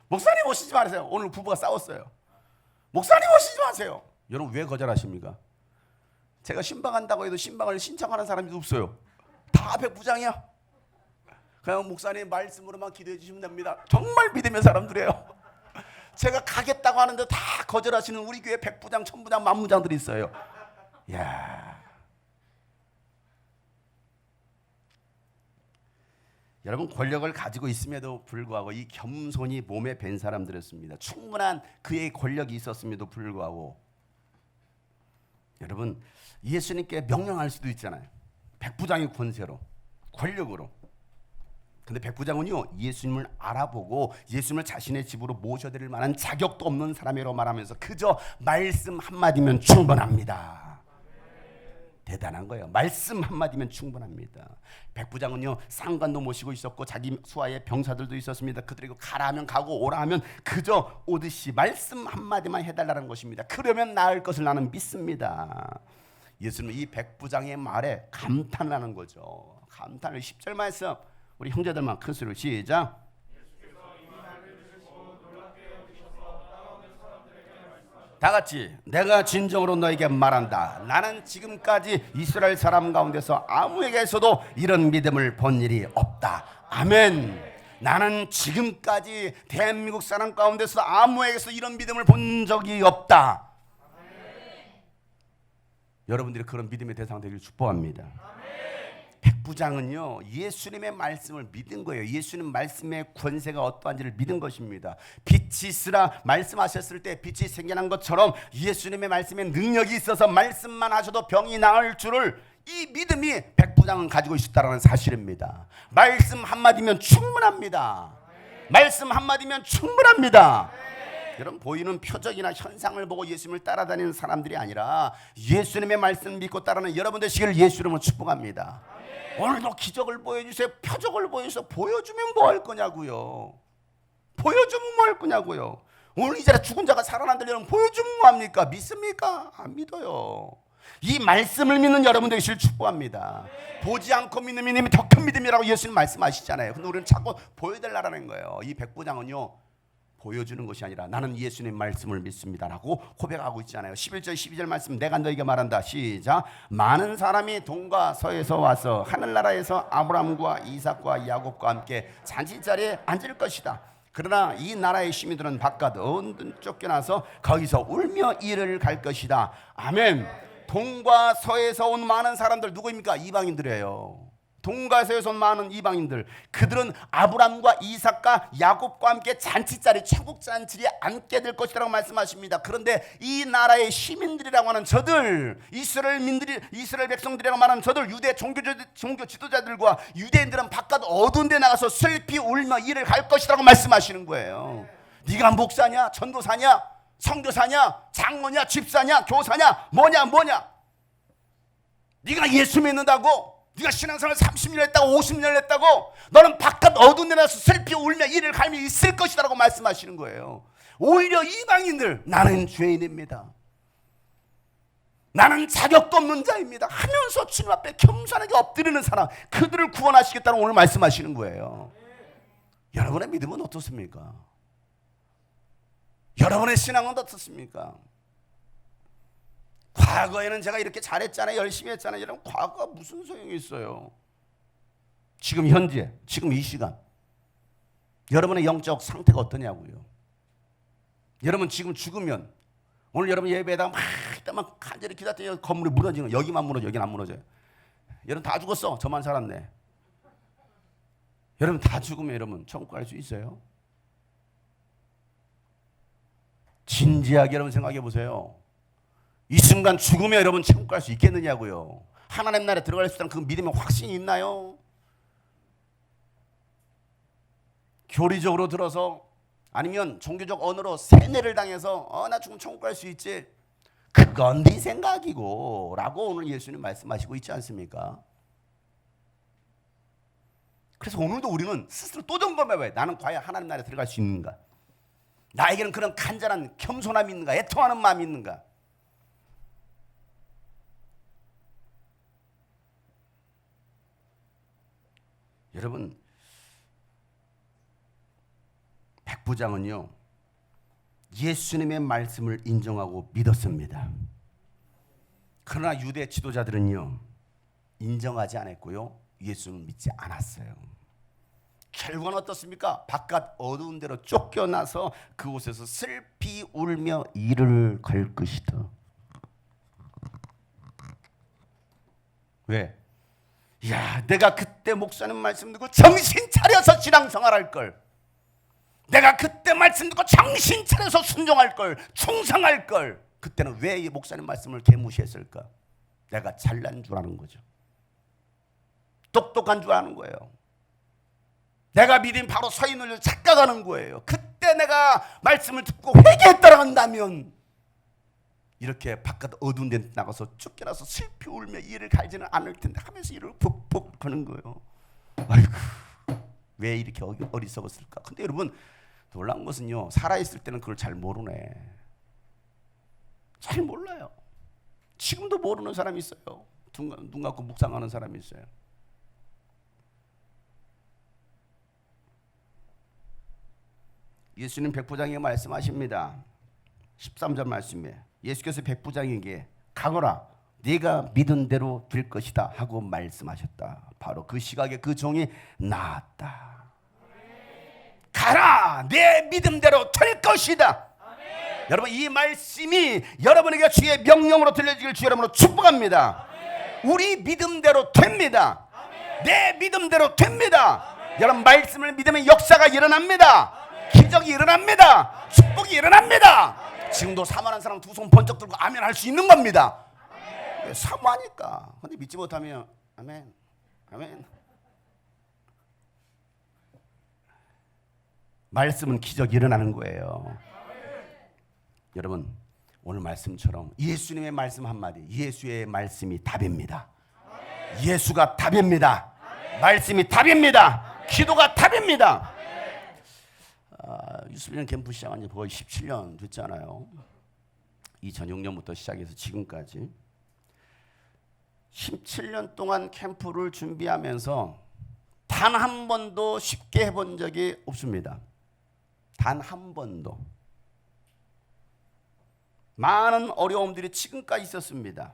Speaker 1: 목사님 모시지 마세요. 오늘 부부가 싸웠어요. 목사님 모시지 마세요. 여러분 왜 거절하십니까? 제가 신방한다고 해도 신방을 신청하는 사람이 없어요. 다 백부장이야. 그냥 목사님 말씀으로만 기도해 주시면 됩니다. 정말 믿음의 사람들이에요. 제가 가겠다고 하는데 다 거절하시는 우리 교회 백부장, 천부장, 만부장들이 있어요. 야. 여러분 권력을 가지고 있음에도 불구하고 이 겸손이 몸에 밴 사람들이었습니다. 충분한 그의 권력이 있었음에도 불구하고 여러분 예수님께 명령할 수도 있잖아요. 백부장의 권세로 권력으로. 근데 백부장은요 예수님을 알아보고 예수님을 자신의 집으로 모셔드릴 만한 자격도 없는 사람이라고 말하면서 그저 말씀 한마디면 충분합니다. 대단한 거예요. 말씀 한마디면 충분합니다. 백부장은요 상관도 모시고 있었고 자기 수하에 병사들도 있었습니다. 그들이 가라 하면 가고 오라 하면 그저 오듯이 말씀 한마디만 해달라는 것입니다. 그러면 나을 것을 나는 믿습니다. 예수님은 이 백부장의 말에 감탄을 하는 거죠. 감탄을 10절 말씀 우리 형제들만 큰 소리로 시작. 다 같이 내가 진정으로 너에게 말한다. 나는 지금까지 이스라엘 사람 가운데서 아무에게서도 이런 믿음을 본 일이 없다. 아멘. 나는 지금까지 대한민국 사람 가운데서 아무에게서 이런 믿음을 본 적이 없다. 여러분들이 그런 믿음의 대상 되기를 축복합니다. 백부장은요 예수님의 말씀을 믿은 거예요. 예수님 말씀의 권세가 어떠한지를 믿은 것입니다. 빛이 있으라 말씀하셨을 때 빛이 생겨난 것처럼 예수님의 말씀에 능력이 있어서 말씀만 하셔도 병이 나을 줄을 이 믿음이 백부장은 가지고 있었다는 사실입니다. 말씀 한마디면 충분합니다. 말씀 한마디면 충분합니다. 여러분 보이는 표적이나 현상을 보고 예수님을 따라다니는 사람들이 아니라 예수님의 말씀 믿고 따르는 여러분 되시기를 예수님을 축복합니다. 오늘도 기적을 보여주세요. 표적을 보여주세요. 보여주면 뭐 할 거냐고요. 보여주면 뭐 할 거냐고요. 오늘 이 자리에 죽은 자가 살아난다 여러분 보여주면 뭐 합니까? 믿습니까? 안 믿어요. 이 말씀을 믿는 여러분 되시길 축복합니다. 보지 않고 믿는 믿음이 더 큰 믿음이라고 예수님 말씀하시잖아요. 근데 우리는 자꾸 보여달라는 거예요. 이 백부장은요 보여주는 것이 아니라 나는 예수님 말씀을 믿습니다라고 고백하고 있잖아요. 11절 12절 말씀 내가 너에게 말한다. 시작. 많은 사람이 동과 서에서 와서 하늘나라에서 아브라함과 이삭과 야곱과 함께 잔치자리에 앉을 것이다. 그러나 이 나라의 시민들은 바깥 언뜻 쫓겨나서 거기서 울며 이를 갈 것이다. 아멘. 동과 서에서 온 많은 사람들 누구입니까? 이방인들이에요. 동과 서에서 온 많은 이방인들, 그들은 아브람과 이삭과 야곱과 함께 잔치자리, 천국 잔치에 앉게 될 것이라고 말씀하십니다. 그런데 이 나라의 시민들이라고 하는 저들, 이스라엘 백성들이라고 말하는 저들, 유대 종교 지도자들과 유대인들은 바깥 어두운 데 나가서 슬피 울며 이를 갈 것이라고 말씀하시는 거예요. 네가 목사냐, 전도사냐, 선교사냐, 장로냐, 집사냐, 교사냐, 뭐냐. 네가 예수 믿는다고, 네가 신앙생활 30년 했다고, 50년 했다고, 너는 바깥 어두운 데 나서 슬피 울며 이를 갈며 있을 것이라고 말씀하시는 거예요. 오히려 이방인들, 나는 죄인입니다, 나는 자격도 없는 자입니다 하면서 주님 앞에 겸손하게 엎드리는 사람, 그들을 구원하시겠다는 오늘 말씀하시는 거예요. 여러분의 믿음은 어떻습니까? 여러분의 신앙은 어떻습니까? 과거에는 제가 이렇게 잘했잖아요, 열심히 했잖아요. 여러분, 과거가 무슨 소용이 있어요? 지금 현재, 지금 이 시간 여러분의 영적 상태가 어떠냐고요. 여러분 지금 죽으면, 오늘 여러분 예배에다가 막 간절히 기도했더니 건물이 무너지는, 여기만 무너져, 여기는 안 무너져요. 여러분 다 죽었어, 저만 살았네. 여러분 다 죽으면 여러분 천국 갈 수 있어요? 진지하게 여러분 생각해 보세요. 이 순간 죽으면 여러분 천국 갈 수 있겠느냐고요. 하나님 나라에 들어갈 수 있다는 그 믿음의 확신이 있나요? 교리적으로 들어서, 아니면 종교적 언어로 세뇌를 당해서 나 죽으면 천국 갈 수 있지, 그건 네 생각이고 라고 오늘 예수님 말씀하시고 있지 않습니까? 그래서 오늘도 우리는 스스로 또 점검해봐요. 나는 과연 하나님 나라에 들어갈 수 있는가? 나에게는 그런 간절한 겸손함이 있는가? 애통하는 마음이 있는가? 여러분, 백부장은요 예수님의 말씀을 인정하고 믿었습니다. 그러나 유대 지도자들은요 인정하지 않았고요, 예수를 믿지 않았어요. 결과는 어떻습니까? 바깥 어두운 데로 쫓겨나서 그곳에서 슬피 울며 이를 갈 것이다. 왜? 야, 내가 그때 목사님 말씀 듣고 정신 차려서 신앙생활할 걸, 내가 그때 말씀 듣고 정신 차려서 순종할 걸, 충성할 걸, 그때는 왜 이 목사님 말씀을 개무시했을까? 내가 잘난 줄 아는 거죠. 똑똑한 줄 아는 거예요. 내가 믿음 바로 서 있는 줄 착각하는 거예요. 그때 내가 말씀을 듣고 회개했다고 한다면 이렇게 바깥 어두운 데 나가서 쫓겨나서 슬피 울며 이를 갈지는 않을 텐데 하면서 이를 푹푹 거는 거예요. 아이고, 왜 이렇게 어리석었을까? 근데 여러분, 놀라운 것은요, 살아있을 때는 그걸 잘 모르네. 잘 몰라요. 지금도 모르는 사람이 있어요. 눈 감고 묵상하는 사람이 있어요. 예수님 백부장에게 말씀하십니다. 13절 말씀에 예수께서 백부장에게 가거라, 네가 믿은 대로 될 것이다 하고 말씀하셨다. 바로 그 시각에 그 종이 나았다. 가라, 내 믿음대로 될 것이다. 아멘. 여러분, 이 말씀이 여러분에게 주의 명령으로 들려지길 주 여러분으로 축복합니다. 아멘. 우리 믿음대로 됩니다. 아멘. 내 믿음대로 됩니다. 아멘. 여러분, 말씀을 믿으면 역사가 일어납니다. 아멘. 기적이 일어납니다. 아멘. 축복이 일어납니다. 아멘. 지금도 사모하는 사람 두 손 번쩍 들고 아멘 할 수 있는 겁니다. 아멘. 사모하니까. 근데 믿지 못하면 아멘, 아멘. 말씀은 기적이 일어나는 거예요. 여러분, 오늘 말씀처럼 예수님의 말씀 한마디, 예수의 말씀이 답입니다. 예수가 답입니다. 말씀이 답입니다. 기도가 답입니다. 유스비전 캠프 시작한 지 거의 17년 됐잖아요. 2006년부터 시작해서 지금까지 17년 동안 캠프를 준비하면서 단 한 번도 쉽게 해본 적이 없습니다. 단 한 번도. 많은 어려움들이 지금까지 있었습니다.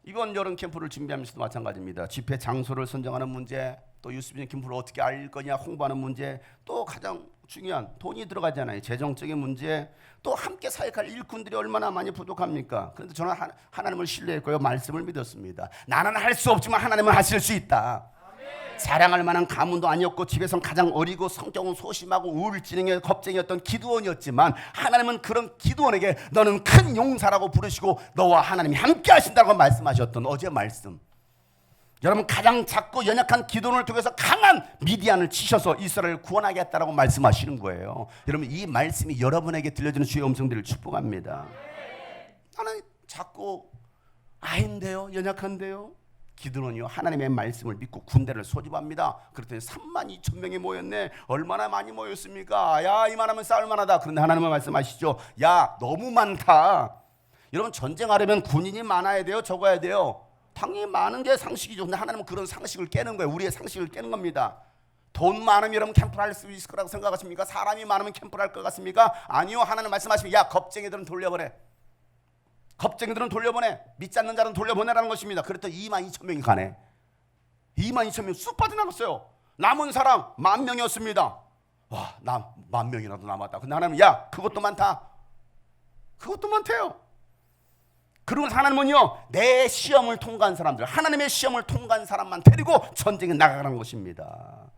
Speaker 1: 이번 여름 캠프를 준비하면서도 마찬가지입니다. 집회 장소를 선정하는 문제, 또 유스비전 캠프를 어떻게 알릴 거냐 홍보하는 문제, 또 가장 중요한 돈이 들어가잖아요. 재정적인 문제, 또 함께 사역할 일꾼들이 얼마나 많이 부족합니까? 그런데 저는 하나님을 신뢰했고요. 말씀을 믿었습니다. 나는 할 수 없지만 하나님은 하실 수 있다. 자랑할 만한 가문도 아니었고 집에선 가장 어리고 성격은 소심하고 우울증에 겁쟁이였던 기드온이었지만 하나님은 그런 기드온에게 너는 큰 용사라고 부르시고 너와 하나님이 함께 하신다고 말씀하셨던 어제 말씀. 여러분 가장 작고 연약한 기드온을 통해서 강한 미디안을 치셔서 이스라엘을 구원하겠다라고 말씀하시는 거예요. 여러분 이 말씀이 여러분에게 들려주는 주의 음성들을 축복합니다. 나는 작고 아인데요, 연약한데요. 기드온이요 하나님의 말씀을 믿고 군대를 소집합니다. 그랬더니 32,000명이 모였네. 얼마나 많이 모였습니까? 야 이만하면 싸울 만하다. 그런데 하나님은 말씀하시죠. 야 너무 많다. 여러분 전쟁하려면 군인이 많아야 돼요, 적어야 돼요? 당연히 많은 게 상식이죠. 근데 하나님은 그런 상식을 깨는 거예요. 우리의 상식을 깨는 겁니다. 돈 많으면 여러분 캠프를 할 수 있을 거라고 생각하십니까? 사람이 많으면 캠프를 할 것 같습니까? 아니요. 하나님 말씀하시면 야 겁쟁이들은 돌려보내. 겁쟁이들은 돌려보내. 믿지 않는 자는 돌려보내라는 것입니다. 그랬더니 22,000명이 가네. 22,000명 쑥 빠져나갔어요. 남은 사람 10,000명이었습니다. 와, 나 10,000명이라도 남았다. 근데 하나님은 야 그것도 많다. 그것도 많대요. 그리고 하나님은요 내 시험을 통과한 사람들, 하나님의 시험을 통과한 사람만 데리고 전쟁에 나가라는 것입니다.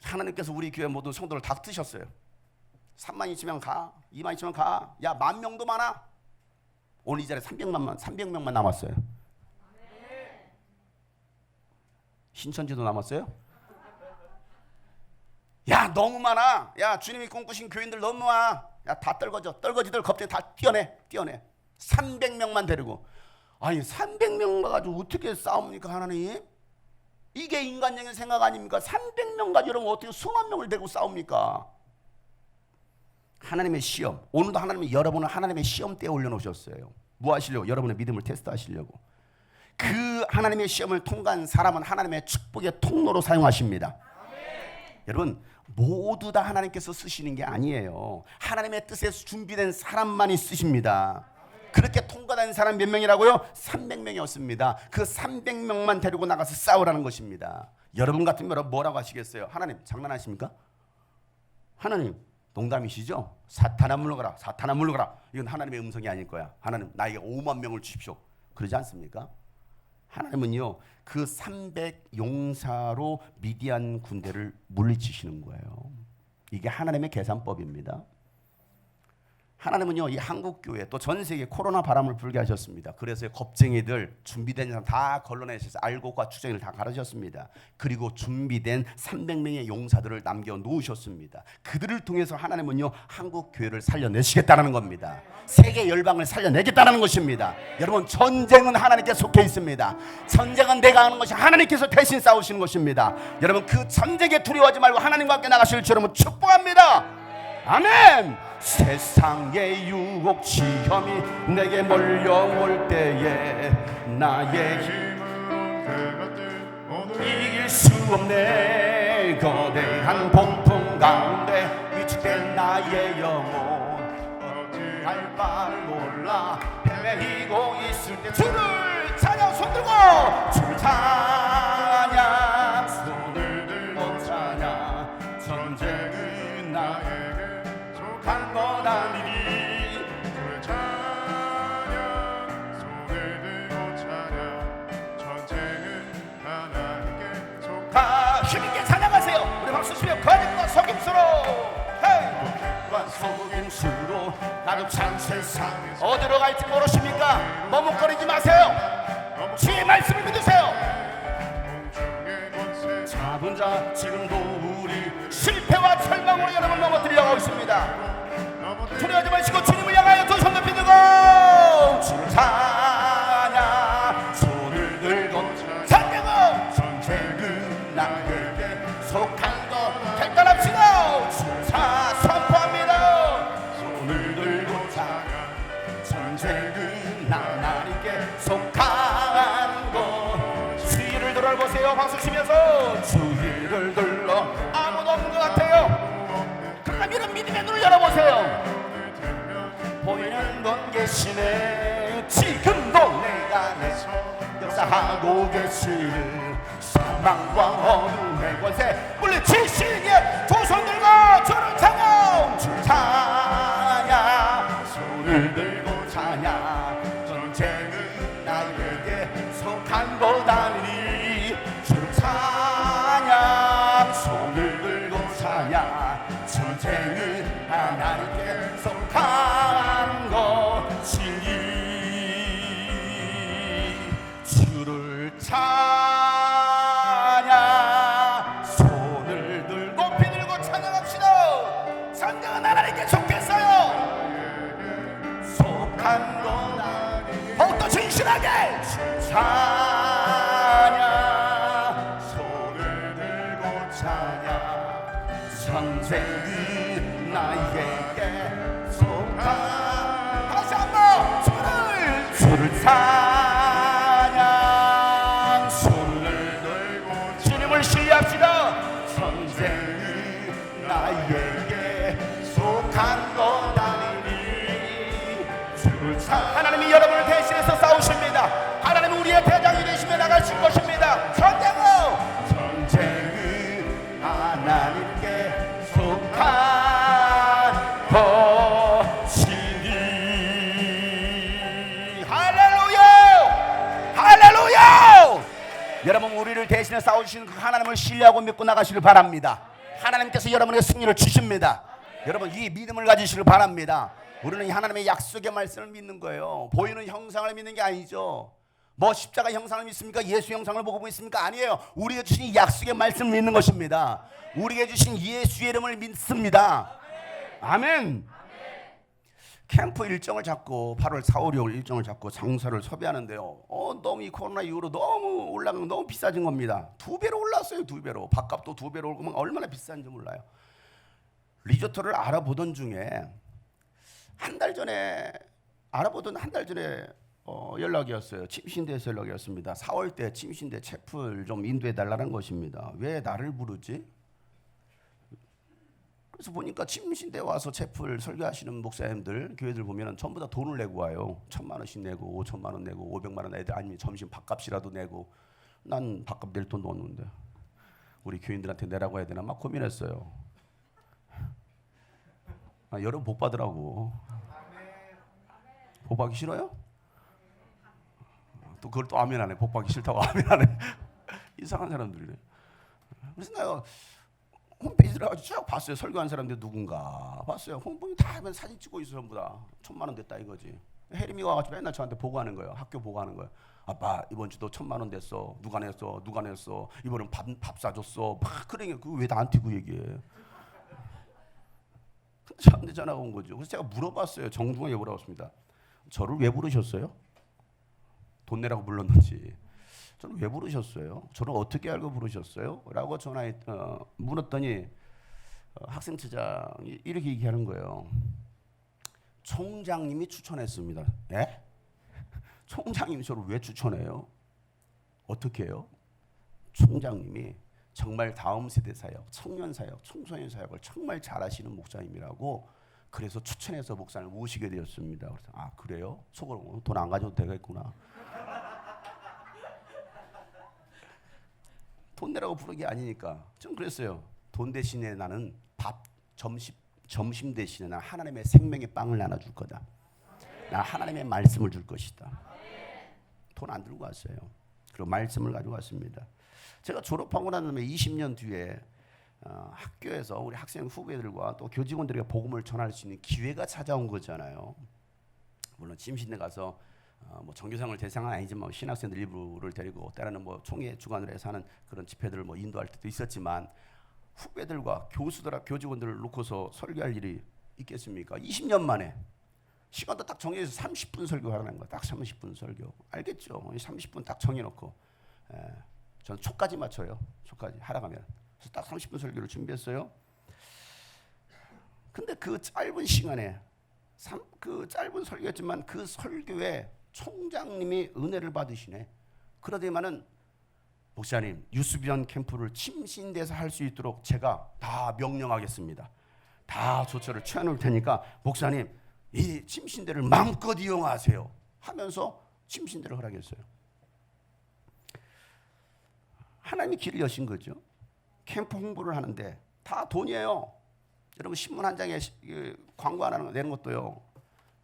Speaker 1: 하나님께서 우리 교회 모든 성도를 다 뜨셨어요. 32,000명 가, 22,000명 가. 야 10,000명도 많아. 오늘 이 자리에 300명만 남았어요. 신천지도 남았어요? 야 너무 많아. 야 주님이 꿈꾸신 교인들 너무 많아. 야 다 떨거지들 겁쟁이 다 뛰어내. 300명만 데리고. 아니 300명 가지고 어떻게 싸웁니까 하나님? 이게 인간적인 생각 아닙니까? 300명 가지고 여러분 어떻게 수만 명을 데리고 싸웁니까? 하나님의 시험. 오늘도 하나님이 여러분을 하나님의 시험대에 올려놓으셨어요. 뭐 하시려고? 여러분의 믿음을 테스트하시려고. 그 하나님의 시험을 통과한 사람은 하나님의 축복의 통로로 사용하십니다. 여러분 모두 다 하나님께서 쓰시는 게 아니에요. 하나님의 뜻에 준비된 사람만이 쓰십니다. 그렇게 통과된 사람 몇 명이라고요? 300명이었습니다. 그 300명만 데리고 나가서 싸우라는 것입니다. 여러분 같으면 뭐라고 하시겠어요? 하나님 장난하십니까? 하나님 농담이시죠? 사탄아 물러가라. 사탄아 물러가라. 이건 하나님의 음성이 아닐 거야. 하나님 나에게 5만 명을 주십시오. 그러지 않습니까? 하나님은요 그 300용사로 미디안 군대를 물리치시는 거예요. 이게 하나님의 계산법입니다. 하나님은요 이 한국교회 또 전 세계 코로나 바람을 불게 하셨습니다. 그래서 겁쟁이들 준비된 사람 다 걸러내셔서 알곡과 추정을 다 가르셨습니다. 그리고 준비된 300명의 용사들을 남겨놓으셨습니다. 그들을 통해서 하나님은요 한국교회를 살려내시겠다는 겁니다. 세계 열방을 살려내겠다는 것입니다. 여러분 전쟁은 하나님께 속해 있습니다. 전쟁은 내가 하는 것이 하나님께서 대신 싸우시는 것입니다. 여러분 그 전쟁에 두려워하지 말고 하나님과 함께 나가실 줄 여러분 축복합니다. 아멘. 세상의 유혹 시험이 내게 몰려올 때에 나의 힘은 이길 수 없네. 거대한 폭풍 가운데 위축된 나의 영혼 어찌할 바를 몰라 헤매이고 있을 때 주를 찬양 손들고 주를 찬양 손을 들고 찬양 전쟁은 나의 한 번 아니니 주의 찬양 손을 들고 찬양 전쟁은 하나님께 속하 힘있게 찬양하세요. 우리 박수 치며 거짓과 속임수로 거짓과 속임수로 가득 찬 세상 어디로 갈지 모르십니까? 머뭇거리지 마세요. 주의 말씀을 믿으세요. 잡은 자 지금도 우리 실패와 절망으로 여러분 넘어뜨리려고 있습니다. 두려워하지 마시고 주님을 향하여 두 손 높이 들고 주를 찬양 손을 들고 찬양은 전쟁은 나에게 속한 것 결단합시다. 주를 선포합니다. 손을 들고 찬양 전쟁은 나에게 속한 것 주위를 돌아보세요. 박수 치면서 주위를 둘러 아무도 없는 것 같아요. 그러나 이런 눈을 열어보세요. 보이는 건 계시네. 지금도 내 안에 역사하고 계실 사망과 어둠의 권세 물리치시기에 두 손 들고 주를 찬양. 주 찬양. 손을 들고 찬양. 전쟁은 나에게 속한 것 아니니 주를 찬양. 손을 들고 찬양. 전쟁은 하나님께 속한 것이니 주를 찬양. 손을 들고 높이 들고 찬양합시다. 전쟁은 하나님께 속했어요. 속한 것 아니니 더욱더 진실하게 찬양. 손을 들고 찬양. 전쟁은 나에게 속한 다시 한번 주를 찬양. 손을 들고 주님을 신뢰합시다. 전쟁은 나에게 속한 것 아니니 주를 찬양. 하나님이 여러분을 대신해서 싸우십니다. 하나님은 우리의 대장이 되시며 나가실 것입니다. 전쟁은 하나님께 속한 것이니. 할렐루야. 할렐루야. 여러분 우리를 대신해 싸우시는 그 하나님을 신뢰하고 믿고 나가시길 바랍니다. 하나님께서 여러분에게 승리를 주십니다. 여러분 이 믿음을 가지시길 바랍니다. 우리는 하나님의 약속의 말씀을 믿는 거예요. 보이는 형상을 믿는 게 아니죠. 뭐 십자가 형상을 믿습니까? 예수 형상을 보고 믿습니까? 아니에요. 우리에게 주신 약속의 말씀을 믿는 것입니다. 우리에게 주신 예수의 이름을 믿습니다. 아멘. 캠프 일정을 잡고 8월 4, 5, 6월 일정을 잡고 장소를 섭외하는데요. 너무 이 코로나 이후로 너무 올라가면 너무 비싸진 겁니다. 2배로 올랐어요. 2배로. 밥값도 2배로 오르고 얼마나 비싼지 몰라요. 리조트를 알아보던 중에 한 달 전에 연락이 왔어요. 침신대에서 연락이 왔습니다. 4월 때 침신대 채플 좀 인도해 달라는 것입니다. 왜 나를 부르지? 그래서 보니까 침신대 와서 채플 설교하시는 목사님들, 교회들 보면 전부 다 돈을 내고 와요. 1,000만 원씩 내고 5,000만 원 내고 500만 원 애들 아니면 점심 밥값이라도 내고. 난 밥값 낼 돈도 없는데 우리 교인들한테 내라고 해야 되나 막 고민했어요. 여러분 복 받으라고. 복 받기 싫어요? 또 그걸 또 아멘 안 해. 복 받기 싫다고 아멘 안 해. 이상한 사람들이래. 그래서 내가 홈페이지 들어가서 쭉 봤어요. 설교한 사람들 누군가 봤어요. 홈페이지 다 사진 찍고 있어. 전부 다 1,000만 원 됐다 이거지. 혜림이가 와가지고 맨날 저한테 보고하는 거예요. 학교 보고하는 거예요. 아빠 이번 주도 1,000만 원 됐어. 누가 냈어. 이번엔 밥 사줬어. 막 그러니까 그거 왜 나한테 그 얘기해. 저한테 전화가 온 거죠. 그래서 제가 물어봤어요. 정중하게 물어봤습니다. 저를 왜 부르셨어요? 돈 내라고 불렀는지. 저를 왜 부르셨어요? 저를 어떻게 알고 부르셨어요? 라고 물었더니 학생처장이 이렇게 얘기하는 거예요. 총장님이 추천했습니다. 예? 총장님이 저를 왜 추천해요? 어떻게 해요? 총장님이 정말 다음 세대 사역, 청년 사역, 청소년 사역을 정말 잘하시는 목사님이라고 그래서 추천해서 목사님을 모시게 되었습니다. 그래서 아 그래요? 속으로 돈 안 가져도 되겠구나. 돈 내라고 부른 게 아니니까 좀 그랬어요. 돈 대신에 나는 점심 대신에 나는 하나님의 생명의 빵을 나눠줄 거다. 난 하나님의 말씀을 줄 것이다. 돈 안 들고 왔어요. 그리고 말씀을 가지고 왔습니다. 제가 졸업하고 난 다음에 20년 뒤에 학교에서 우리 학생 후배들과 또 교직원들에게 복음을 전할 수 있는 기회가 찾아온 거잖아요. 물론 침신대 가서 뭐 정교상을 대상은 아니지만 신학생들 일부를 데리고 때로는 뭐 총회 주관을 해서 하는 그런 집회들을 뭐 인도할 때도 있었지만 후배들과 교직원들을 놓고서 설교할 일이 있겠습니까? 20년 만에 시간도 딱 정해서 30분 설교하라는 거야. 딱 30분 설교. 알겠죠? 30분 딱 정해놓고 저는 초까지 맞춰요. 초까지 하라가면. 그래서 딱 30분 설교를 준비했어요. 근데 그 짧은 시간에 그 짧은 설교였지만 그 설교에 총장님이 은혜를 받으시네. 그러더니만은 목사님 유스비전 캠프를 침신대에서 할 수 있도록 제가 다 명령하겠습니다. 다 조처를 취해놓을 테니까 목사님 이 침신대를 마음껏 이용하세요 하면서 침신대를 허락했어요. 하나님이 길을 여신 거죠. 캠프 홍보를 하는데 다 돈이에요. 여러분 신문 한 장에 광고 하나 내는 것도요.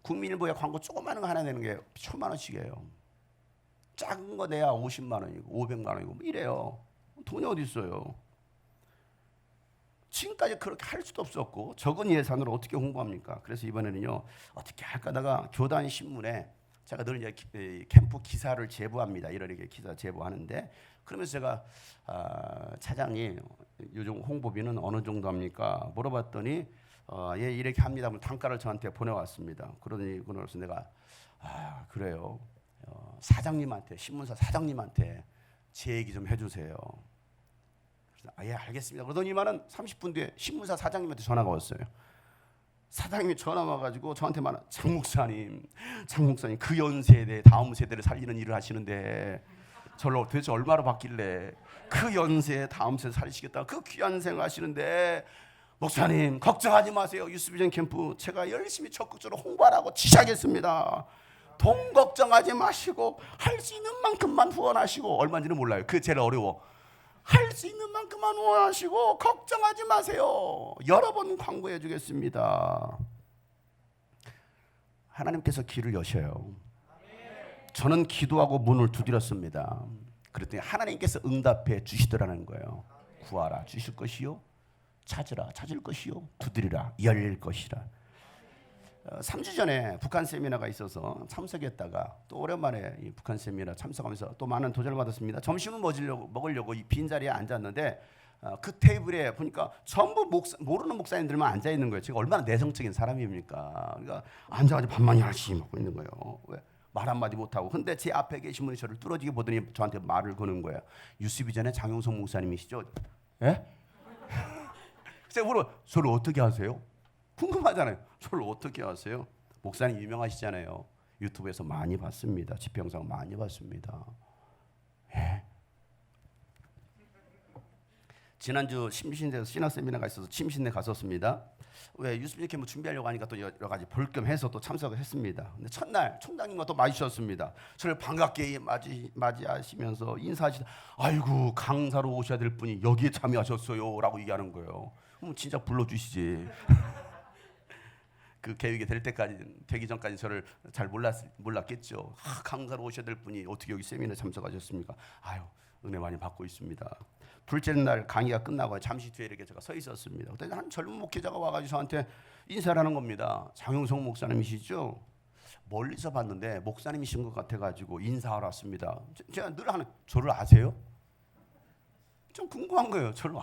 Speaker 1: 국민일보에 광고 조그마한 거 하나 내는 게 1,000만 원씩이에요. 작은 거 내야 50만 원이고 500만 원이고 뭐 이래요. 돈이 어디 있어요. 지금까지 그렇게 할 수도 없었고 적은 예산으로 어떻게 홍보합니까? 그래서 이번에는요. 어떻게 할까 하다가 교단 신문에 제가 늘 이제 캠프 기사를 제보합니다. 이렇게 기사 제보하는데 그러면서 제가 차장님 요즘 홍보비는 어느 정도 합니까? 물어봤더니 예 이렇게 합니다. 단가를 저한테 보내왔습니다. 그러서 내가 그래요. 사장님한테 신문사 사장님한테 제 얘기 좀 해주세요. 그래서 예 알겠습니다. 그러더니만은 30분 뒤에 신문사 사장님한테 전화가 왔어요. 사장님이 전화 와가지고 저한테 말한 장 목사님 그 연세대 다음 세대를 살리는 일을 하시는데 저를 도대체 얼마나 받길래 그 연세에 다음 세대 살리시겠다 그 귀한 생각 하시는데 목사님 걱정하지 마세요. 유스비전 캠프 제가 열심히 적극적으로 홍보하라고 지시하겠습니다. 돈 걱정하지 마시고 할 수 있는 만큼만 후원하시고 얼마인지는 몰라요. 그게 제일 어려워. 할 수 있는 만큼만 후원하시고 걱정하지 마세요. 여러 번 광고해 주겠습니다. 하나님께서 길을 여셔요. 저는 기도하고 문을 두드렸습니다. 그랬더니 하나님께서 응답해 주시더라는 거예요. 구하라 주실 것이요 찾으라 찾을 것이요 두드리라 열릴 것이라. 3주 전에 북한 세미나가 있어서 참석했다가 또 오랜만에 이 북한 세미나 참석하면서 또 많은 도전을 받았습니다. 점심을 먹으려고 이 빈자리에 앉았는데 그 테이블에 보니까 전부 모르는 목사님들만 앉아 있는 거예요. 제가 얼마나 내성적인 사람입니까? 그러니까 앉아가지고 반만 열심히 먹고 있는 거예요. 왜? 말 한마디 못하고. 근데 제 앞에 계신 분이 저를 뚫어지게 보더니 저한테 말을 거는 거예요. 유스비전의 장용성 목사님이시죠? 예? 제가 물어 저를 어떻게 하세요? 궁금하잖아요. 저를 어떻게 아세요? 목사님 유명하시잖아요. 유튜브에서 많이 봤습니다. 집회 영상 많이 봤습니다. 예? 지난주 침신대에서 신학 세미나가 있어서 침신대 갔었습니다. 왜 유스비전 캠프 준비하려고 하니까 또 여러 가지 볼 겸 해서 또 참석을 했습니다. 근데 첫날 총장님과 또 맞으셨습니다. 저를 반갑게 맞이하시면서 인사하시다. 아이고 강사로 오셔야 될 분이 여기에 참여하셨어요라고 얘기하는 거예요. 그럼 진짜 불러주시지. 그 계획이 되기 전까지 저를 잘 몰랐겠죠. 강사로 오셔야 될 분이 어떻게 여기 세미나에 참석하셨습니까? 아유 은혜 많이 받고 있습니다. 둘째 날 강의가 끝나고 잠시 뒤에 이렇게 제가 서 있었습니다. 그때 한 젊은 목회자가 와가지고 저한테 인사를 하는 겁니다. 장용성 목사님이시죠? 멀리서 봤는데 목사님이신 것 같아가지고 인사하러 왔습니다. 제가 늘 하는 저를 아세요? 좀 궁금한 거예요. 저를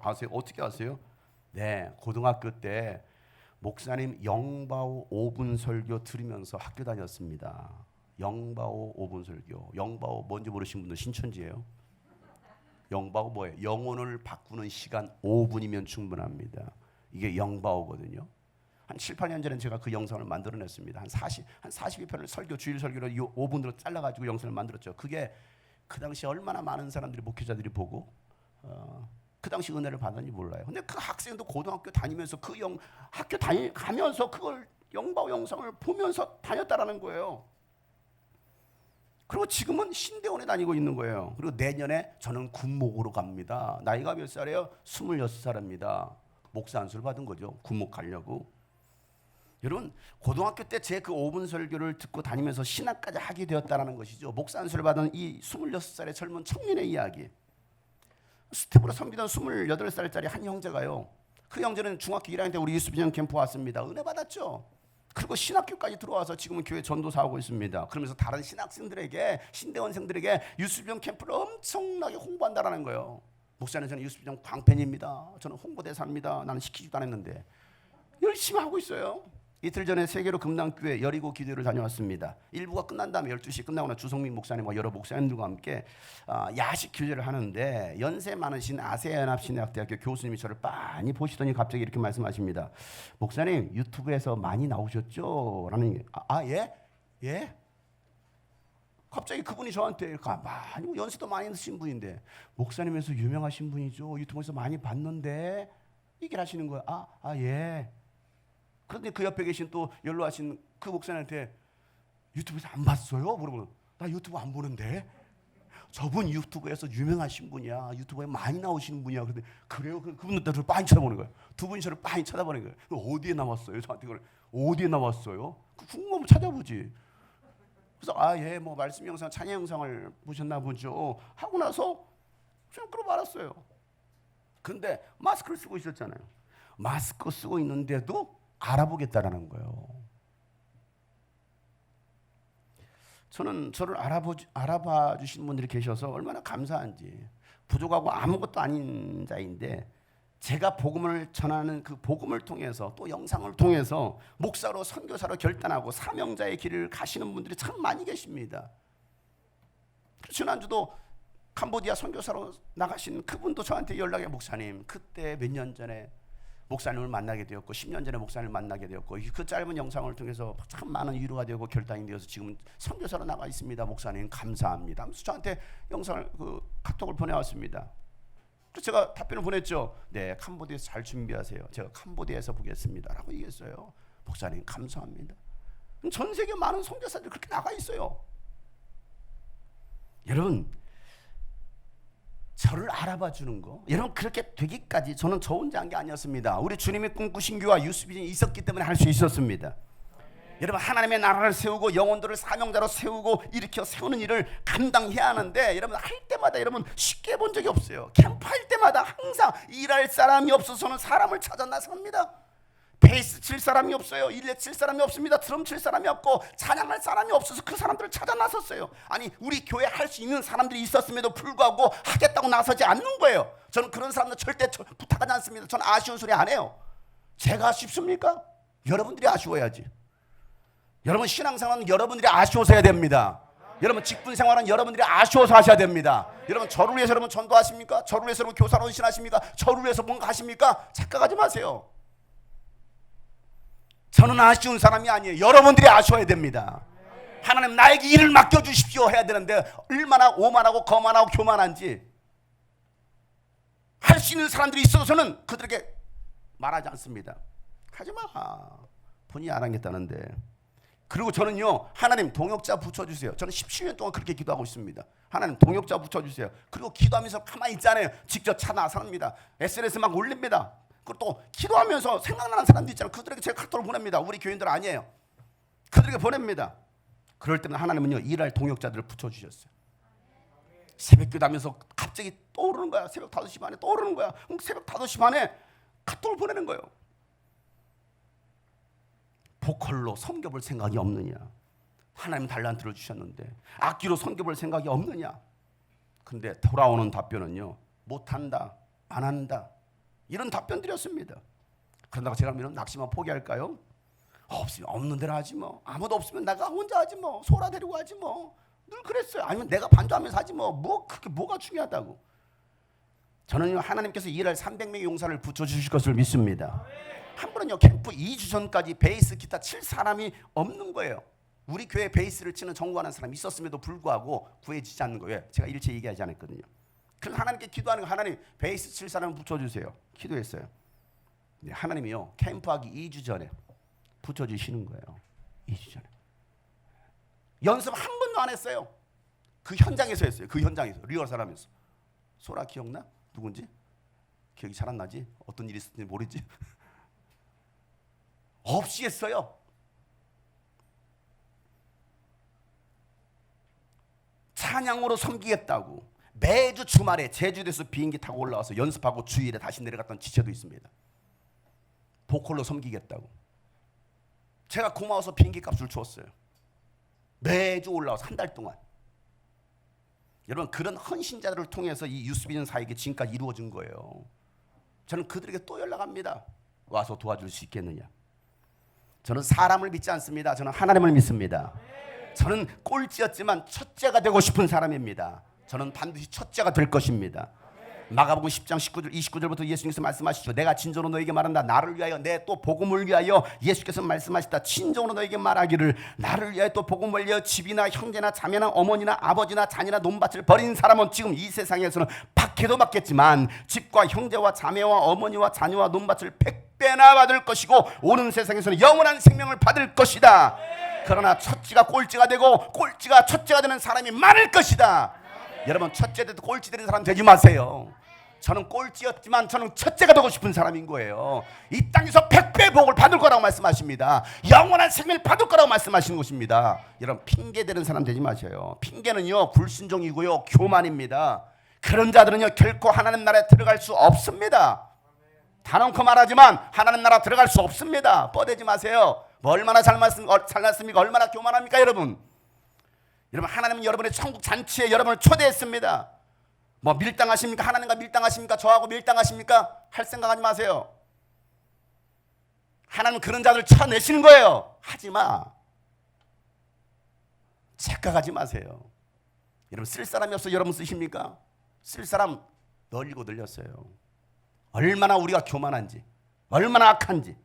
Speaker 1: 아세요? 어떻게 아세요? 네, 고등학교 때 목사님 영바오 5분 설교 들으면서 학교 다녔습니다. 영바오 5분 설교. 영바오 뭔지 모르시는 분들 신천지예요. 영바오 뭐예요? 영혼을 바꾸는 시간 5분이면 충분합니다. 이게 영바오거든요. 한 7, 8년 전에 제가 그 영상을 만들어냈습니다. 한 42편을 설교 주일 설교로 5분으로 잘라가지고 영상을 만들었죠. 그게 그 당시 얼마나 많은 사람들이 목회자들이 보고 그 당시 은혜를 받았는지 몰라요. 근데 그 학생도 고등학교 다니면서 학교 가면서 그걸 영바오 영상을 보면서 다녔다라는 거예요. 그리고 지금은 신대원에 다니고 있는 거예요. 그리고 내년에 저는 군목으로 갑니다. 나이가 몇 살이에요? 26살입니다. 목사 안수를 받은 거죠. 군목 가려고. 여러분 고등학교 때 제 그 5분 설교를 듣고 다니면서 신학까지 하게 되었다는 것이죠. 목사 안수를 받은 이 26살의 젊은 청년의 이야기. 스텝으로 섬기던 28살짜리 한 형제가요. 그 형제는 중학교 1학년 때 우리 유스비전 캠프 왔습니다. 은혜 받았죠. 그리고 신학교까지 들어와서 지금은 교회 전도사하고 있습니다. 그러면서 다른 신학생들에게 신대원생들에게 유스비전 캠프를 엄청나게 홍보한다라는 거예요. 목사님 저는 유스비전 광팬입니다. 저는 홍보대사입니다. 나는 시키지도 않았는데 열심히 하고 있어요. 이틀 전에 세계로 금남교회 여리고 기도를 다녀왔습니다. 일부가 끝난 다음에 12시 끝나고 나 주성민 목사님과 여러 목사님들과 함께 야식 교제를 하는데 연세 많으신 아세아연합신학대학교 교수님이 저를 많이 보시더니 갑자기 이렇게 말씀하십니다. 목사님 유튜브에서 많이 나오셨죠? 라는 예? 예? 갑자기 그분이 저한테 많이 연세도 많이 드신 분인데 목사님에서 유명하신 분이죠. 유튜브에서 많이 봤는데 얘기를 하시는 거예요. 예. 그런데 그 옆에 계신 또 연로하신 그 목사님한테 유튜브에서 안 봤어요? 물어보면 나 유튜브 안 보는데. 저분 유튜브에서 유명하신 분이야. 유튜브에 많이 나오시는 분이야. 그런데 그래요? 그분들 저를 빤히 쳐다보는 거예요. 두 분이 저를 빤히 쳐다보는 거예요. 어디에 나왔어요? 저한테 그걸 어디에 나왔어요? 궁금하면 찾아보지. 그래서 예, 뭐 말씀 영상, 찬양 영상을 보셨나 보죠. 하고 나서 좀 그러고 말았어요. 근데 마스크를 쓰고 있었잖아요. 마스크 쓰고 있는데도 알아보겠다라는 거예요. 저는 저를 알아봐 주시는 분들이 계셔서 얼마나 감사한지. 부족하고 아무것도 아닌 자인데 제가 복음을 전하는 그 복음을 통해서 또 영상을 통해서 목사로 선교사로 결단하고 사명자의 길을 가시는 분들이 참 많이 계십니다. 지난주도 캄보디아 선교사로 나가신 그분도 저한테 연락해, 목사님 그때 몇 년 전에 목사님을 만나게 되었고 10년 전에 목사님을 만나게 되었고 그 짧은 영상을 통해서 참 많은 위로가 되고 결단이 되어서 지금 선교사로 나가 있습니다. 목사님 감사합니다 하면서 저한테 영상을 카톡을 보내왔습니다. 그래서 제가 답변을 보냈죠. 네, 캄보디아에서 잘 준비하세요. 제가 캄보디아에서 보겠습니다 라고 얘기했어요. 목사님 감사합니다. 전 세계 많은 선교사들이 그렇게 나가 있어요. 여러분, 저를 알아봐 주는 거, 여러분 그렇게 되기까지 저는 저 혼자 한 게 아니었습니다. 우리 주님이 꿈꾸신 교회와 유스비전이 있었기 때문에 할 수 있었습니다. 여러분, 하나님의 나라를 세우고 영혼들을 사명자로 세우고 일으켜 세우는 일을 감당해야 하는데 여러분 할 때마다 여러분 쉽게 본 적이 없어요. 캠프할 때마다 항상 일할 사람이 없어서는 사람을 찾아 나섭니다. 베이스 칠 사람이 없어요. 일레 칠 사람이 없습니다. 드럼 칠 사람이 없고 찬양할 사람이 없어서 그 사람들을 찾아 나섰어요. 아니, 우리 교회 할 수 있는 사람들이 있었음에도 불구하고 하겠다고 나서지 않는 거예요. 저는 그런 사람들 절대 부탁하지 않습니다. 저는 아쉬운 소리 안 해요. 제가 아쉽습니까? 여러분들이 아쉬워야지. 여러분, 신앙생활은 여러분들이 아쉬워서 해야 됩니다. 여러분, 직분생활은 여러분들이 아쉬워서 하셔야 됩니다. 여러분, 저를 위해서 여러분 전도하십니까? 저를 위해서 여러분 교사로 헌신하십니까? 저를 위해서 뭔가 하십니까? 착각하지 마세요. 저는 아쉬운 사람이 아니에요. 여러분들이 아쉬워야 됩니다. 하나님 나에게 일을 맡겨주십시오 해야 되는데 얼마나 오만하고 거만하고 교만한지. 할 수 있는 사람들이 있어서 저는 그들에게 말하지 않습니다. 하지마, 본인이 안 하겠다는데. 그리고 저는요, 하나님 동역자 붙여주세요. 저는 17년 동안 그렇게 기도하고 있습니다. 하나님 동역자 붙여주세요. 그리고 기도하면서 가만히 있잖아요. 직접 차 나섭니다. SNS 막 올립니다. 그리고 또 기도하면서 생각나는 사람도 있잖아요. 그들에게 제가 카톡을 보냅니다. 우리 교인들 아니에요. 그들에게 보냅니다. 그럴 때는 하나님은요, 일할 동역자들을 붙여주셨어요. 새벽기도 하면서 갑자기 떠오르는 거야. 새벽 5시 반에 떠오르는 거야. 새벽 5시 반에 카톡을 보내는 거예요. 보컬로 섬겨볼 생각이 없느냐? 하나님 달란트를 주셨는데 악기로 섬겨볼 생각이 없느냐? 근데 돌아오는 답변은요, 못한다, 안 한다, 이런 답변들이었습니다. 그런다고 제가 그러면 낙심하고 포기할까요? 없으면 없는 대로 하지 뭐. 아무도 없으면 내가 혼자 하지 뭐. 소라 데리고 하지 뭐. 늘 그랬어요. 아니면 내가 반주하면서 하지 뭐 그렇게 뭐가 중요하다고. 저는요, 하나님께서 일할 300명의 용사를 붙여주실 것을 믿습니다. 한 번은요, 캠프 2주 전까지 베이스 기타 칠 사람이 없는 거예요. 우리 교회 베이스를 치는 전공하는 사람이 있었음에도 불구하고 구해지지 않는 거예요. 제가 일체 얘기하지 않았거든요. 그래서 하나님께 기도하는 거, 하나님 베이스 칠 사람을 붙여주세요. 기도했어요. 네, 하나님이요, 캠프하기 2주 전에 붙여주시는 거예요. 2주 전에. 연습 한 번도 안 했어요. 그 현장에서 했어요. 그 현장에서 리허설 하면서. 소라 기억나? 누군지? 기억이 잘 안 나지? 어떤 일이 있었는지 모르지? 없이 했어요. 찬양으로 섬기겠다고 매주 주말에 제주도에서 비행기 타고 올라와서 연습하고 주일에 다시 내려갔던 지체도 있습니다. 보컬로 섬기겠다고. 제가 고마워서 비행기 값을 주었어요. 매주 올라와서 한 달 동안. 여러분, 그런 헌신자들을 통해서 이 유스비전 사역이 지금까지 이루어진 거예요. 저는 그들에게 또 연락합니다. 와서 도와줄 수 있겠느냐. 저는 사람을 믿지 않습니다. 저는 하나님을 믿습니다. 저는 꼴찌였지만 첫째가 되고 싶은 사람입니다. 저는 반드시 첫째가 될 것입니다. 마가복음 10장 19절 29절부터 예수님께서 말씀하시죠. 내가 진정으로 너에게 말한다. 나를 위하여 내 또 복음을 위하여 예수께서 말씀하시다. 진정으로 너에게 말하기를 나를 위하여 또 복음을 위하여 집이나 형제나 자매나 어머니나 아버지나 자녀나 논밭을 버린 사람은 지금 이 세상에서는 박해도 받겠지만 집과 형제와 자매와 어머니와 자녀와 논밭을 100배나 받을 것이고 오는 세상에서는 영원한 생명을 받을 것이다. 그러나 첫째가 꼴찌가 되고 꼴찌가 첫째가 되는 사람이 많을 것이다. 여러분 첫째 되도 꼴찌 되는 사람 되지 마세요. 저는 꼴찌였지만 저는 첫째가 되고 싶은 사람인 거예요. 이 땅에서 100배 복을 받을 거라고 말씀하십니다. 영원한 생명을 받을 거라고 말씀하시는 것입니다. 여러분 핑계 대는 사람 되지 마세요. 핑계는요 불순종이고요 교만입니다. 그런 자들은요 결코 하나님 나라에 들어갈 수 없습니다. 단언코 말하지만 하나님 나라 들어갈 수 없습니다. 뻗대지 마세요. 뭐 얼마나 잘났습니까? 얼마나 교만합니까 여러분? 여러분 하나님은 여러분의 천국 잔치에 여러분을 초대했습니다. 뭐 밀당하십니까? 하나님과 밀당하십니까? 저하고 밀당하십니까? 할 생각하지 마세요. 하나님은 그런 자들을 쳐내시는 거예요. 하지마. 착각하지 마세요. 여러분 쓸 사람이 없어 여러분 쓰십니까? 쓸 사람 널리고 늘렸어요. 얼마나 우리가 교만한지, 얼마나 악한지.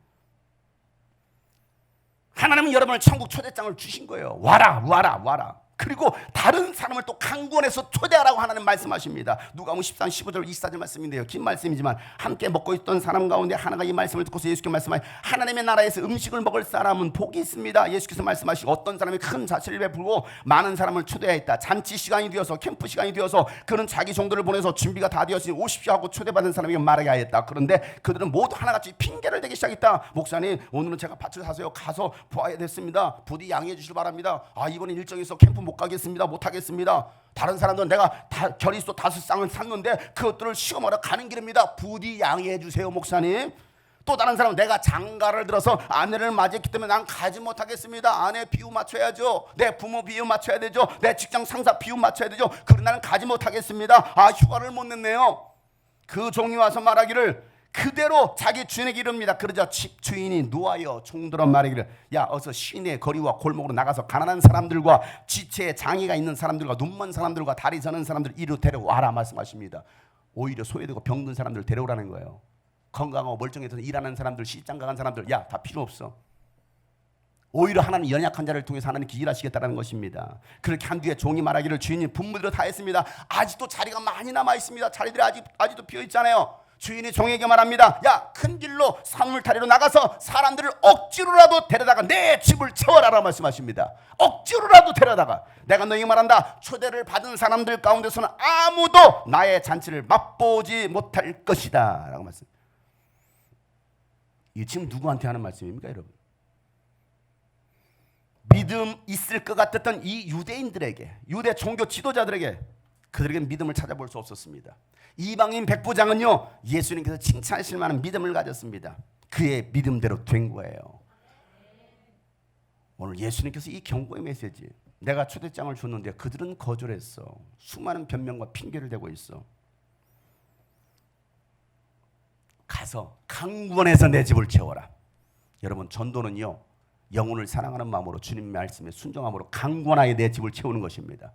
Speaker 1: 하나님은 여러분을 천국 초대장을 주신 거예요. 와라 와라 와라. 그리고 다른 사람을 또 강권해서 초대하라고 하나님 말씀하십니다. 누가복음 13, 15절 24절 말씀인데요. 긴 말씀이지만 함께 먹고 있던 사람 가운데 하나가 이 말씀을 듣고서 예수께서 말씀하시니 하나님의 나라에서 음식을 먹을 사람은 복이 있습니다. 예수께서 말씀하시고 어떤 사람이 큰 자치를 베풀고 많은 사람을 초대했다. 잔치 시간이 되어서 캠프 시간이 되어서 그는 자기 종들을 보내서 준비가 다 되었으니 오십시오 하고 초대받은 사람에게 말하게 하였다. 그런데 그들은 모두 하나같이 핑계를 대기 시작했다. 목사님 오늘은 제가 밭을 사서요 가서 보아야 됐습니다. 부디 양해해 주시기 바랍니다. 이번에 일정이 있어 캠프 못 가겠습니다. 못 하겠습니다. 다른 사람들은 내가 결의소 5쌍을 샀는데 그것들을 시험하러 가는 길입니다. 부디 양해해 주세요 목사님. 또 다른 사람은 내가 장가를 들어서 아내를 맞이했기 때문에 난 가지 못하겠습니다. 아내 비유 맞춰야죠. 내 부모 비유 맞춰야 되죠. 내 직장 상사 비유 맞춰야 되죠. 그러나 나는 가지 못하겠습니다. 휴가를 못 냈네요. 그 종이 와서 말하기를 그대로 자기 주인에게 이릅니다. 그러자 집 주인이 누하여 종들은 말하기를 야 어서 시내 거리와 골목으로 나가서 가난한 사람들과 지체에 장애가 있는 사람들과 눈먼 사람들과 다리 저는 사람들 이리로 데려와라 말씀하십니다. 오히려 소외되고 병든 사람들 데려오라는 거예요. 건강하고 멀쩡해서 일하는 사람들 시장 가간 사람들 야 다 필요 없어. 오히려 하나님 연약한 자를 통해서 하나님께 일하시겠다는 것입니다. 그렇게 한 뒤에 종이 말하기를 주인이 분무대로 다 했습니다. 아직도 자리가 많이 남아 있습니다. 자리들이 아직도 비어 있잖아요. 주인이 종에게 말합니다. 야, 큰 길로 산물타리로 나가서 사람들을 억지로라도 데려다가 내 집을 채워라라 말씀하십니다. 억지로라도 데려다가 내가 너희에게 말한다. 초대를 받은 사람들 가운데서는 아무도 나의 잔치를 맛보지 못할 것이다 라고 말씀. 이게 지금 누구한테 하는 말씀입니까 여러분? 믿음 있을 것 같았던 이 유대인들에게, 유대 종교 지도자들에게 그들에게 믿음을 찾아볼 수 없었습니다. 이방인 백부장은요 예수님께서 칭찬하실 만한 믿음을 가졌습니다. 그의 믿음대로 된 거예요. 오늘 예수님께서 이 경고의 메시지, 내가 초대장을 줬는데 그들은 거절했어. 수많은 변명과 핑계를 대고 있어. 가서 강권해서 내 집을 채워라. 여러분 전도는요 영혼을 사랑하는 마음으로 주님 말씀에 순종함으로 강권하여 내 집을 채우는 것입니다.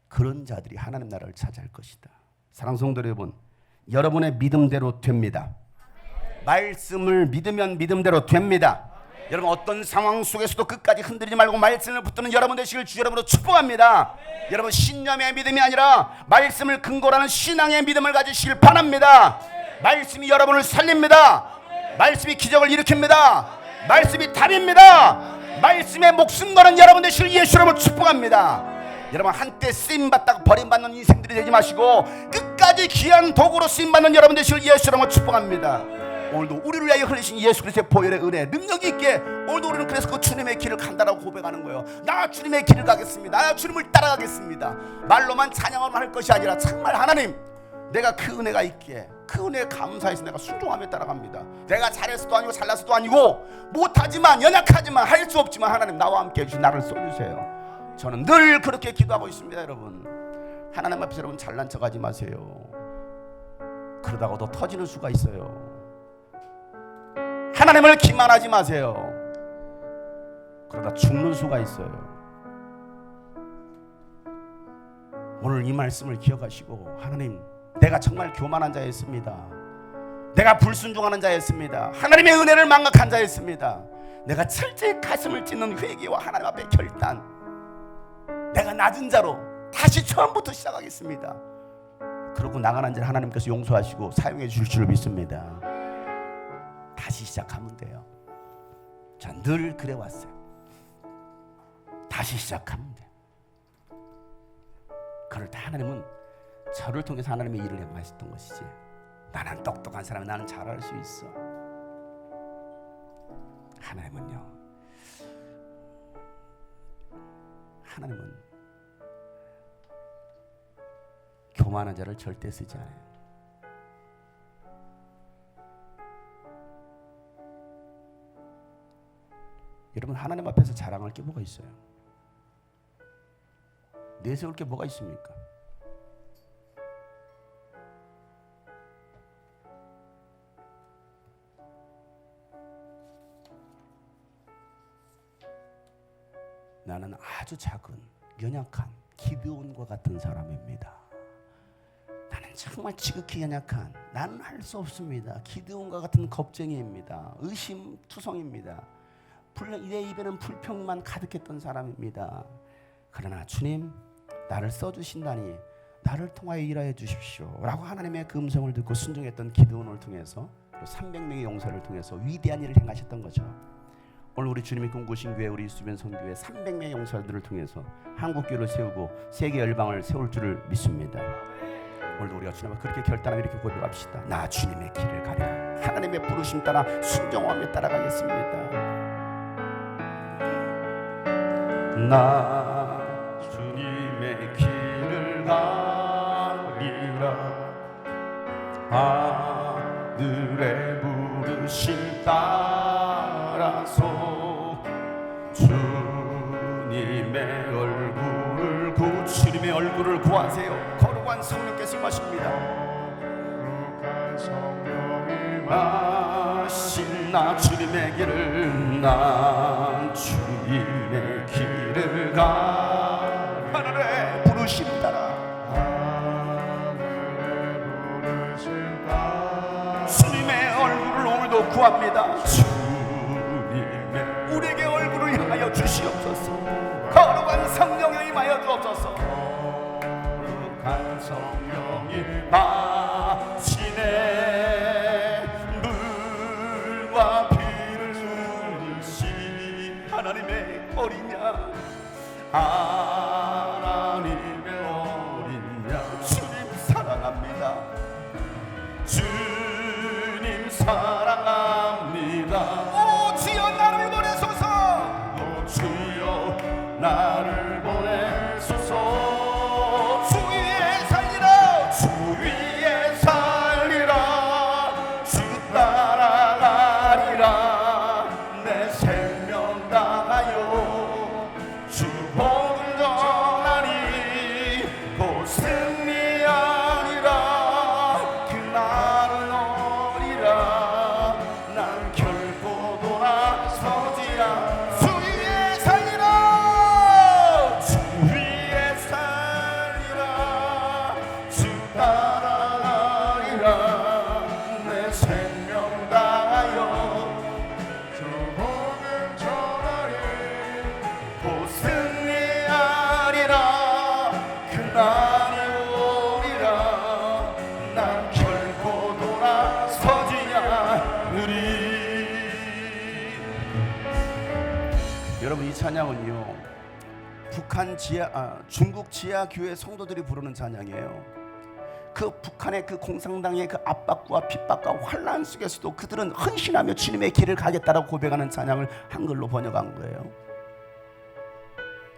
Speaker 1: 그런 자들이 하나님 나라를 차지할 것이다. 사랑하는 성도 여러분, 여러분의 믿음대로 됩니다. 말씀을 믿으면 믿음대로 됩니다. 여러분 어떤 상황 속에서도 끝까지 흔들리지 말고 말씀을 붙드는 여러분 되시길 주 여러분으로 축복합니다. 여러분 신념의 믿음이 아니라 말씀을 근거로 하는 신앙의 믿음을 가지시길 바랍니다. 말씀이 여러분을 살립니다. 말씀이 기적을 일으킵니다. 말씀이 답입니다. 말씀에 목숨 거는 여러분 되시길 예수 이름으로 축복합니다. 여러분 한때 쓰임받다가 버림받는 인생들이 되지 마시고 끝까지 귀한 도구로 쓰임받는 여러분 되시길 예수 이름으로 축복합니다. 오늘도 우리를 위하여 흘리신 예수 그리스도의 보혈의 은혜 능력 있게 오늘도 우리는 그래서 그 주님의 길을 간다라고 고백하는 거예요. 나 주님의 길을 가겠습니다. 나 주님을 따라가겠습니다. 말로만 찬양을 할 것이 아니라 정말 하나님 내가 그 은혜가 있기에 그 은혜에 감사해서 내가 순종하며 따라갑니다. 내가 잘해서도 아니고 잘나서도 아니고 못하지만 연약하지만 할 수 없지만 하나님 나와 함께 해주신 나를 써주세요. 저는 늘 그렇게 기도하고 있습니다. 여러분 하나님 앞에서 여러분 잘난 척하지 마세요. 그러다가 더 터지는 수가 있어요. 하나님을 기만하지 마세요. 그러다 죽는 수가 있어요. 오늘 이 말씀을 기억하시고, 하나님, 내가 정말 교만한 자였습니다. 내가 불순종하는 자였습니다. 하나님의 은혜를 망각한 자였습니다. 내가 철저히 가슴을 찢는 회개와 하나님 앞에 결단, 내가 낮은 자로 다시 처음부터 시작하겠습니다. 그러고 나가는 자를 하나님께서 용서하시고 사용해 주실 줄 믿습니다. 다시 시작하면 돼요. 전 늘 그래왔어요. 다시 시작하면 돼요. 그럴 때 하나님은 저를 통해서 하나님의 일을 행하셨던 것이지, 나는 똑똑한 사람이 나는 잘할 수 있어. 하나님은 교만한 자를 절대 쓰지 않아요. 여러분, 하나님 앞에서 자랑할 게 뭐가 있어요? 내세울 게 뭐가 있습니까? 나는 아주 작은, 연약한 기드온과 같은 사람입니다. 나는 정말 지극히 연약한, 나는 할 수 없습니다. 기드온과 같은 겁쟁이입니다. 의심투성입니다. 내 입에는 불평만 가득했던 사람입니다. 그러나 주님, 나를 써주신다니 나를 통하여 일하여 주십시오 라고 하나님의 그 음성을 듣고 순종했던 기드온을 통해서, 또 300명의 용사를 통해서 위대한 일을 행하셨던 거죠. 오늘 우리 주님이 꿈꾸신 교회, 우리 수변 선교회 300명의 용사들을 통해서 한국교회를 세우고 세계 열방을 세울 줄을 믿습니다. 오늘도 우리가 주님 앞에 그렇게 결단하며 이렇게 고백합시다. 나 주님의 길을 가리라. 하나님의 부르심 따라 순종하며 따라가겠습니다. 나 주님의 길을 가리라. 하늘의 부르심 따라서 주님의 얼굴을 구하세요. 거룩한 성령께서 임하십니다. 하신 나 주님의 길을, 나 주님의 길을 가. 하늘의 부르심 따라, 주님의 얼굴을 오늘도 구합니다. 주님의 우리에게 얼굴을 향하여 주시옵소서. 거룩한 성령이 임하여 주옵소서. 거룩한 성령이 마시네 물과 비를 주시. 하나님의 어린 양, 하나님의 어린 양, 주님 사랑합니다. 주님 사랑합니다. 오 주여 나를 보내소서. 오 주여 나를 보내소서. 주 위에 살리라. 주 위에 살리라. 주 따라가리라. 내 생명 다하여 주 복을 전하리. 곧 승리하리라. 그날은 오리라. 난 결코 돌아서지 않. 주 위에 살리라. 주 위에 살리라. 주 따라가리라. 내 생명 다하여 주 복을 전하리. 곧 승리하리라. 그날이 오리라. 난 결코 돌아서지 않으리. 여러분, 이 찬양은요, 중국 지하 교회 성도들이 부르는 찬양이에요. 그 북한의 그 공산당의 그 압박과 핍박과 환난 속에서도 그들은 헌신하며 주님의 길을 가겠다라고 고백하는 찬양을 한글로 번역한 거예요.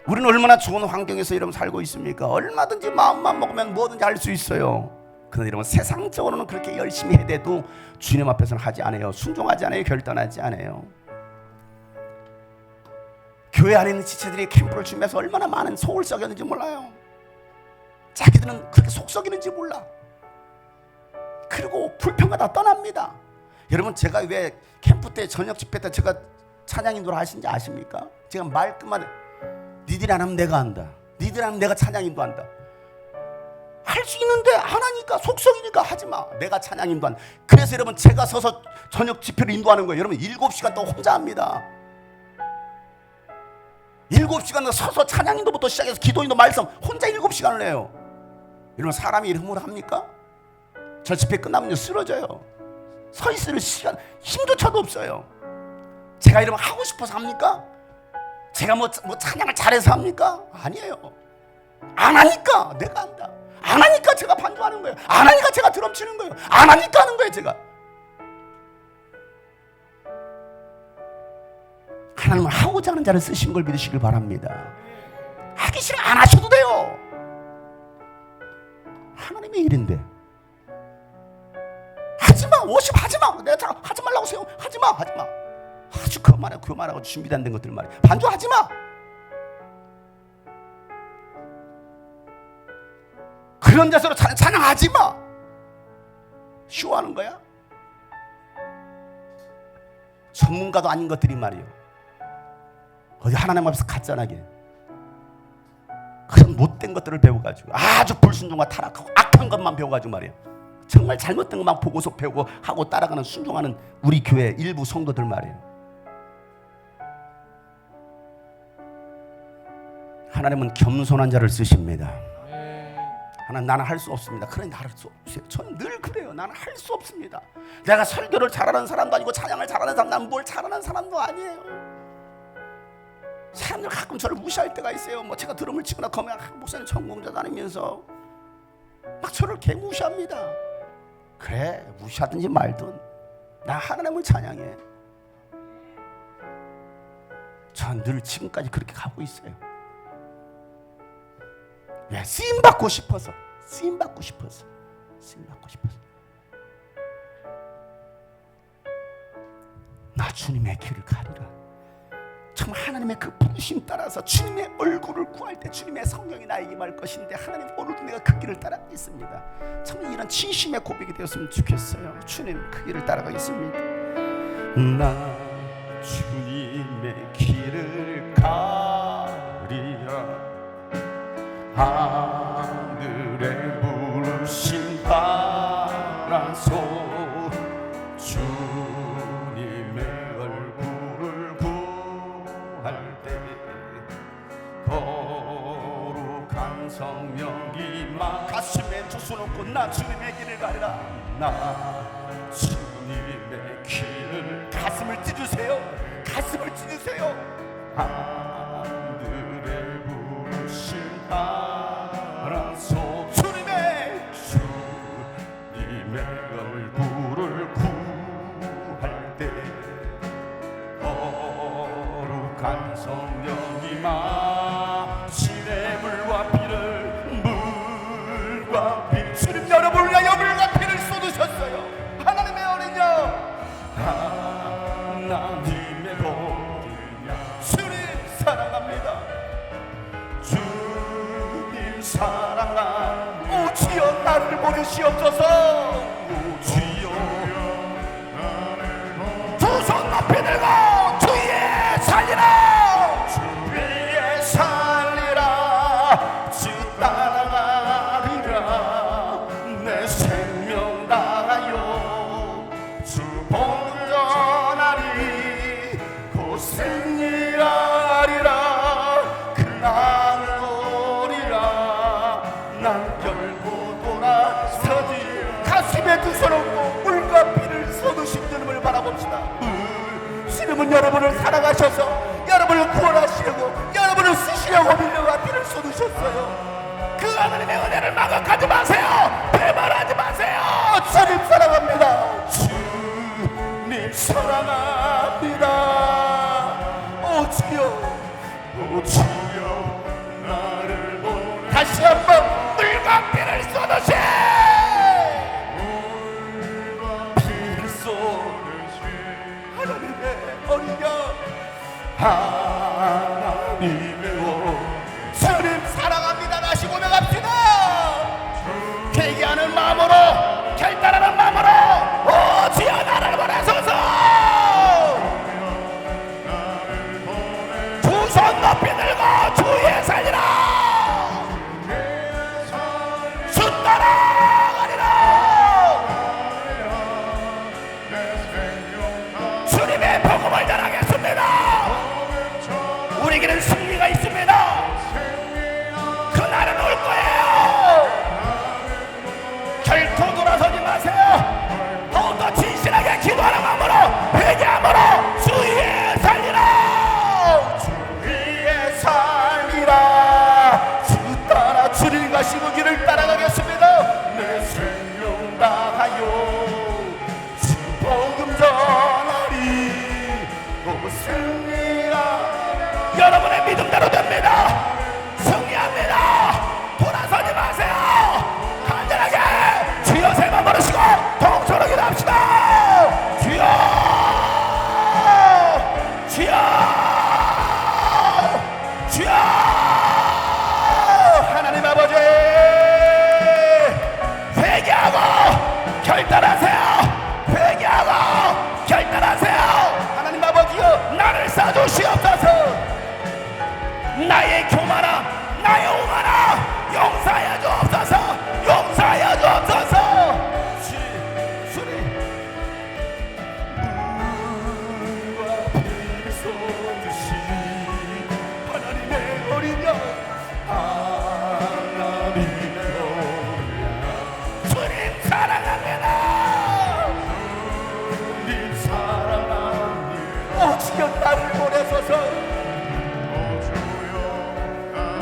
Speaker 1: 우리는 얼마나 좋은 환경에서 여러분 살고 있습니까? 얼마든지 마음만 먹으면 뭐든지 할 수 있어요. 그런데 여러분, 세상적으로는 그렇게 열심히 해대도 주님 앞에서는 하지 않아요. 순종하지 않아요. 결단하지 않아요. 교회 안에 있는 지체들이 캠프를 준비해서 얼마나 많은 속을 썩였는지 몰라요. 자기들은 그렇게 속 썩이는지 몰라. 그리고 불평하다 떠납니다. 여러분, 제가 왜 캠프 때 저녁 집회 때 제가 찬양 인도를 하신지 아십니까? 제가 말끝마다 니들이 안 하면 내가 한다. 니들이 안 하면 내가 찬양 인도한다. 할 수 있는데 안 하니까 속성이니까 하지 마. 내가 찬양 인도한. 그래서 여러분 제가 서서 저녁 집회를 인도하는 거예요. 여러분 7시간 동안 혼자 합니다. 7시간 서서 찬양 인도부터 시작해서 기도 인도 말씀 혼자 7시간을 해요. 여러분 사람이 이름으로 합니까? 저 집회 끝나면 쓰러져요. 서 있을 시간 힘조차도 없어요. 제가 이러면 하고 싶어서 합니까? 제가 뭐 찬양을 잘해서 합니까? 아니에요. 안 하니까 내가 한다. 안 하니까 제가 반주하는 거예요. 안 하니까 제가 드럼 치는 거예요. 안 하니까 하는 거예요. 제가 하나님은 하고자 하는 자를 쓰신 걸 믿으시길 바랍니다. 하기 싫으면 안 하셔도 돼요. 하나님의 일인데 하지마. 워십 하지마. 내가 하지 말라고 세요. 하지마. 아주 그만하고 준비도 안 된 것들 말이야. 반주 하지마. 그런 데서 찬양하지마. 쇼하는 거야. 전문가도 아닌 것들이 말이에요. 어디 하나님 앞에서 가짜나게 그런 못된 것들을 배워가지고 아주 불순종과 타락하고 악한 것만 배워가지고 말이에요. 정말 잘못된 것만 보고서 배우고 하고 따라가는 순종하는 우리 교회 일부 성도들 말이에요. 하나님은 겸손한 자를 쓰십니다. 하나님 나는 할 수 없습니다. 그래 나를 수 없어요. 저는 늘 그래요. 나는 할 수 없습니다. 내가 설교를 잘하는 사람도 아니고 찬양을 잘하는 사람, 나는 뭘 잘하는 사람도 아니에요. 사람들 가끔 저를 무시할 때가 있어요. 뭐 제가 드럼을 치거나 그러면 목사님 전공자 다니면서 막 저를 개무시합니다. 그래 무시하든지 말든 나 하나님을 찬양해. 전 늘 지금까지 그렇게 가고 있어요. 왜? 쓰임받고 싶어서. 나 주님의 길을 가리라. 정말 하나님의 그 부르심 따라서 주님의 얼굴을 구할 때 주님의 성령이 나에게 임할 것인데 하나님 오늘도 내가 그 길을 따라가겠습니다. 정말 이런 진심의 고백이 되었으면 좋겠어요. 주님 그 길을 따라가겠습니다. 나 주님의 길을 가리라. 하늘에 부르심 따라서 주님의 얼굴을 구할 때 거룩한 성령이 막 가슴에 두 손 얹고 나 주님의 길을 가리라. 나 주님의 길을 가슴을 찢으세요. 하늘에 부르심 따라서 주님의 얼굴을 구할 때 거룩한 성령이 마시네 물과 피 주님 여러분을 위하여 물과 피를 쏟으셨어요. 하나님의 어린 양 하나님의 어린 양 주님 사랑합니다. 주님 사랑합니다. 오 주여 나를 보내시옵소서. 오 주여 두 손 높이 들고 주 위에 살리라. 주 위에 살리라. 주 따라가리라. 내 생명 다하여 주 복을 전하리. 곧 승리하리라. 그날을 오리라. 난 결코 돌아서지. 가슴에 두 손 얹고 물과 피를 쏟으신 주님을 바라봅시다. 주님은 여러분을 사랑하셔서 여러분을 구원하시려고 여러분을 쓰시려고 물과 피를 쏟으셨어요. 그 하나님의 은혜를 망각하지 마세요. 배반하지 마세요. 주님 사랑합니다. 주님 사랑합니다. 오 주여 나를 보내. 다시 한번 물과 피를 쏟으시. 피를 쏟으시. 하나님의 어린 양 하나님의 주님 사랑합니다. 다시 고백합시다. 회개하는 마음으로 결단하는 마음으로 오 주여 나를 보내소서. 두 손 높이 들고 주에 살리라.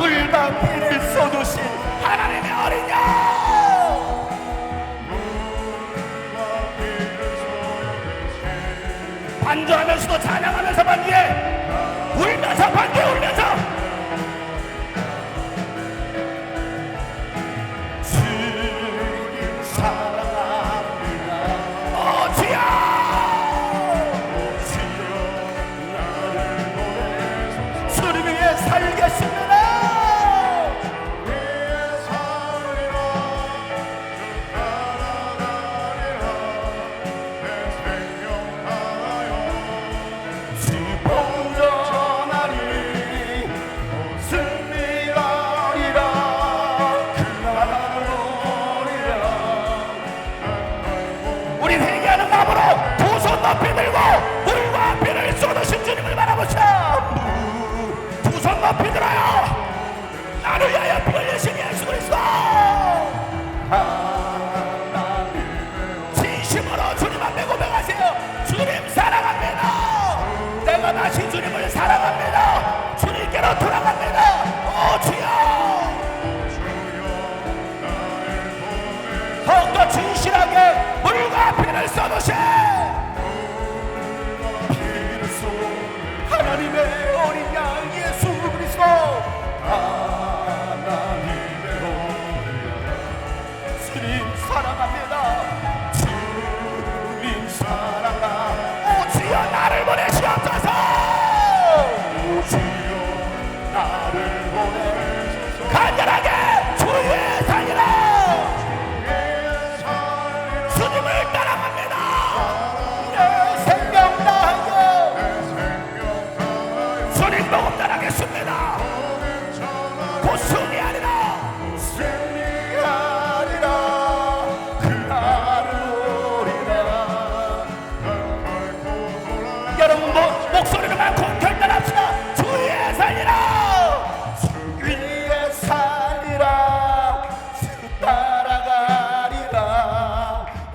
Speaker 1: 물과 피를 쏟으신 하나님의 어린 양. 반주하면서도 찬양하면서 반주해, 울면서 반주해, 울면서 주님 사랑합니다. 주여 주님 위해 살겠습니다. 높이 들고 물과 피를 쏟으신 주님을 바라보자. 두 손 높이 들어요. 나를 위하여 피 흘리신 예수 그리스도. 진심으로 주님 앞에 고백하세요. 주님 사랑합니다. 내가 다시 주님을 사랑합니다. 주님께로 돌아갑니다. 오 주여, 더욱더 진실하게 물과 피를 쏟으신 하나님의 어린 양 예수 그리스도. 하나님의 어린 양 주님 사랑합니다. 주님 사랑합니다. 오 주여 나를 보내시옵소서. 오 주여 나를 보내소서. 간절하게 주의 살리라. 주님을 따라갑니다. 내 생명 다하여 주님 복음 전하겠습니다. 곧 승리하리라. 승리하리라. 그날은 오리라. 여러분 목소리로만 결단합시다. 주의 살리라. 주의 살리라. 주 따라가리라.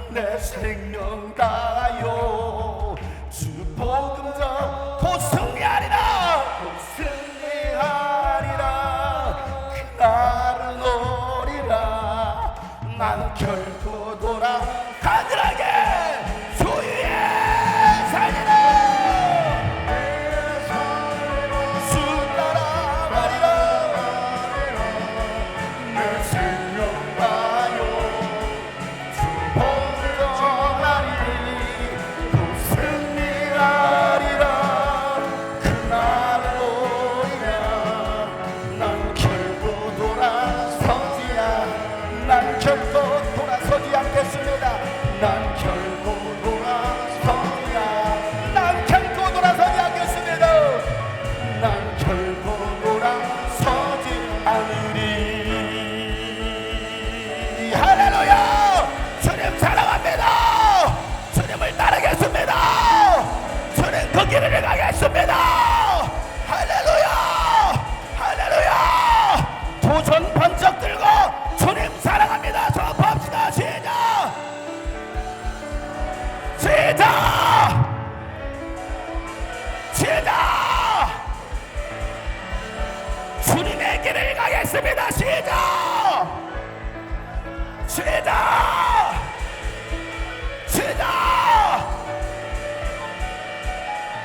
Speaker 1: 내 생명 다하여 주 복음 전 곧 승리하리라. 승리하리라. 그날은 오리라. 난 결코 돌아 간절하게 주의 살리라. 주 따라가리라. 내 생명 다하여 주 복음 전하리. 곧 승리하리라. 난 결코 돌아서지 않겠습니다. 난 결코 돌아서지 않으리. 할렐루야. 주님 사랑합니다. 주님을 따르겠습니다. 주님 그 길을 가겠습니다. 할렐루야. 할렐루야. 두 손 번쩍 들고 주님 사랑합니다. 선포합시다. 시작. 시작! 시작! 주님의 길을 가겠습니다. 시작! 시작! 시작!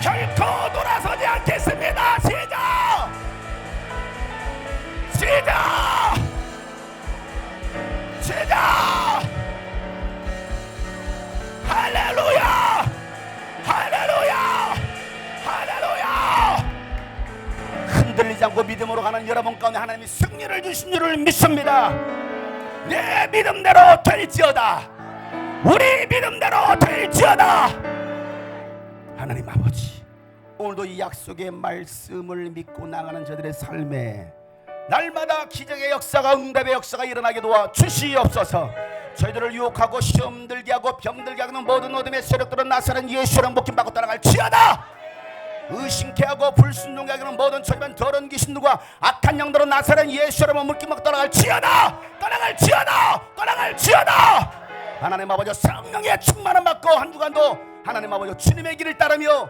Speaker 1: 결코 돌아서지 않겠습니다. 시작! 시작! 시작! 할렐루야! 할렐루야! 할렐루야! 흔들리지 않고 믿음으로 가는 여러분 가운데 하나님이 승리를 주신 줄을 믿습니다. 내 믿음대로 될지어다. 우리 믿음대로 될지어다. 하나님 아버지, 오늘도 이 약속의 말씀을 믿고 나가는 저들의 삶에 날마다 기적의 역사가, 응답의 역사가 일어나게 도와 주시옵소서. 저희들을 유혹하고 시험 들게 하고 병들게 하는 모든 어둠의 세력들은 나사는 예수랑 복김받고 따라갈지어다. 의심케 하고 불순종하게 하는 모든 저희만 더러운 귀신들과 악한 영들은 나사는 예수랑 물김받고 따라갈지어다. 따라갈지어다. 따라갈지어다. 하나님 아버지, 성령의 충만함 받고 한 주간도 하나님 아버지 주님의 길을 따르며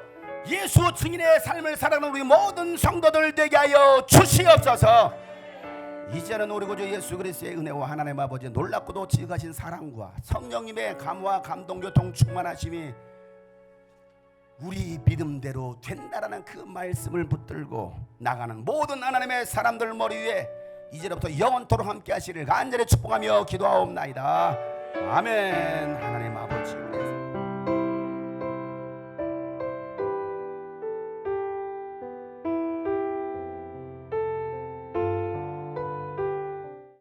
Speaker 1: 예수 증인의 삶을 살아가는 우리 모든 성도들 되게 하여 주시옵소서. 이제는 우리 구주 예수 그리스도의 은혜와 하나님 아버지의 놀랍고도 지극하신 사랑과 성령님의 감화 감동 교통 충만하심이 우리 믿음대로 된다라는 그 말씀을 붙들고 나가는 모든 하나님의 사람들 머리 위에 이제부터 영원토록 함께 하시를 간절히 축복하며 기도하옵나이다. 아멘. 하나님 아버지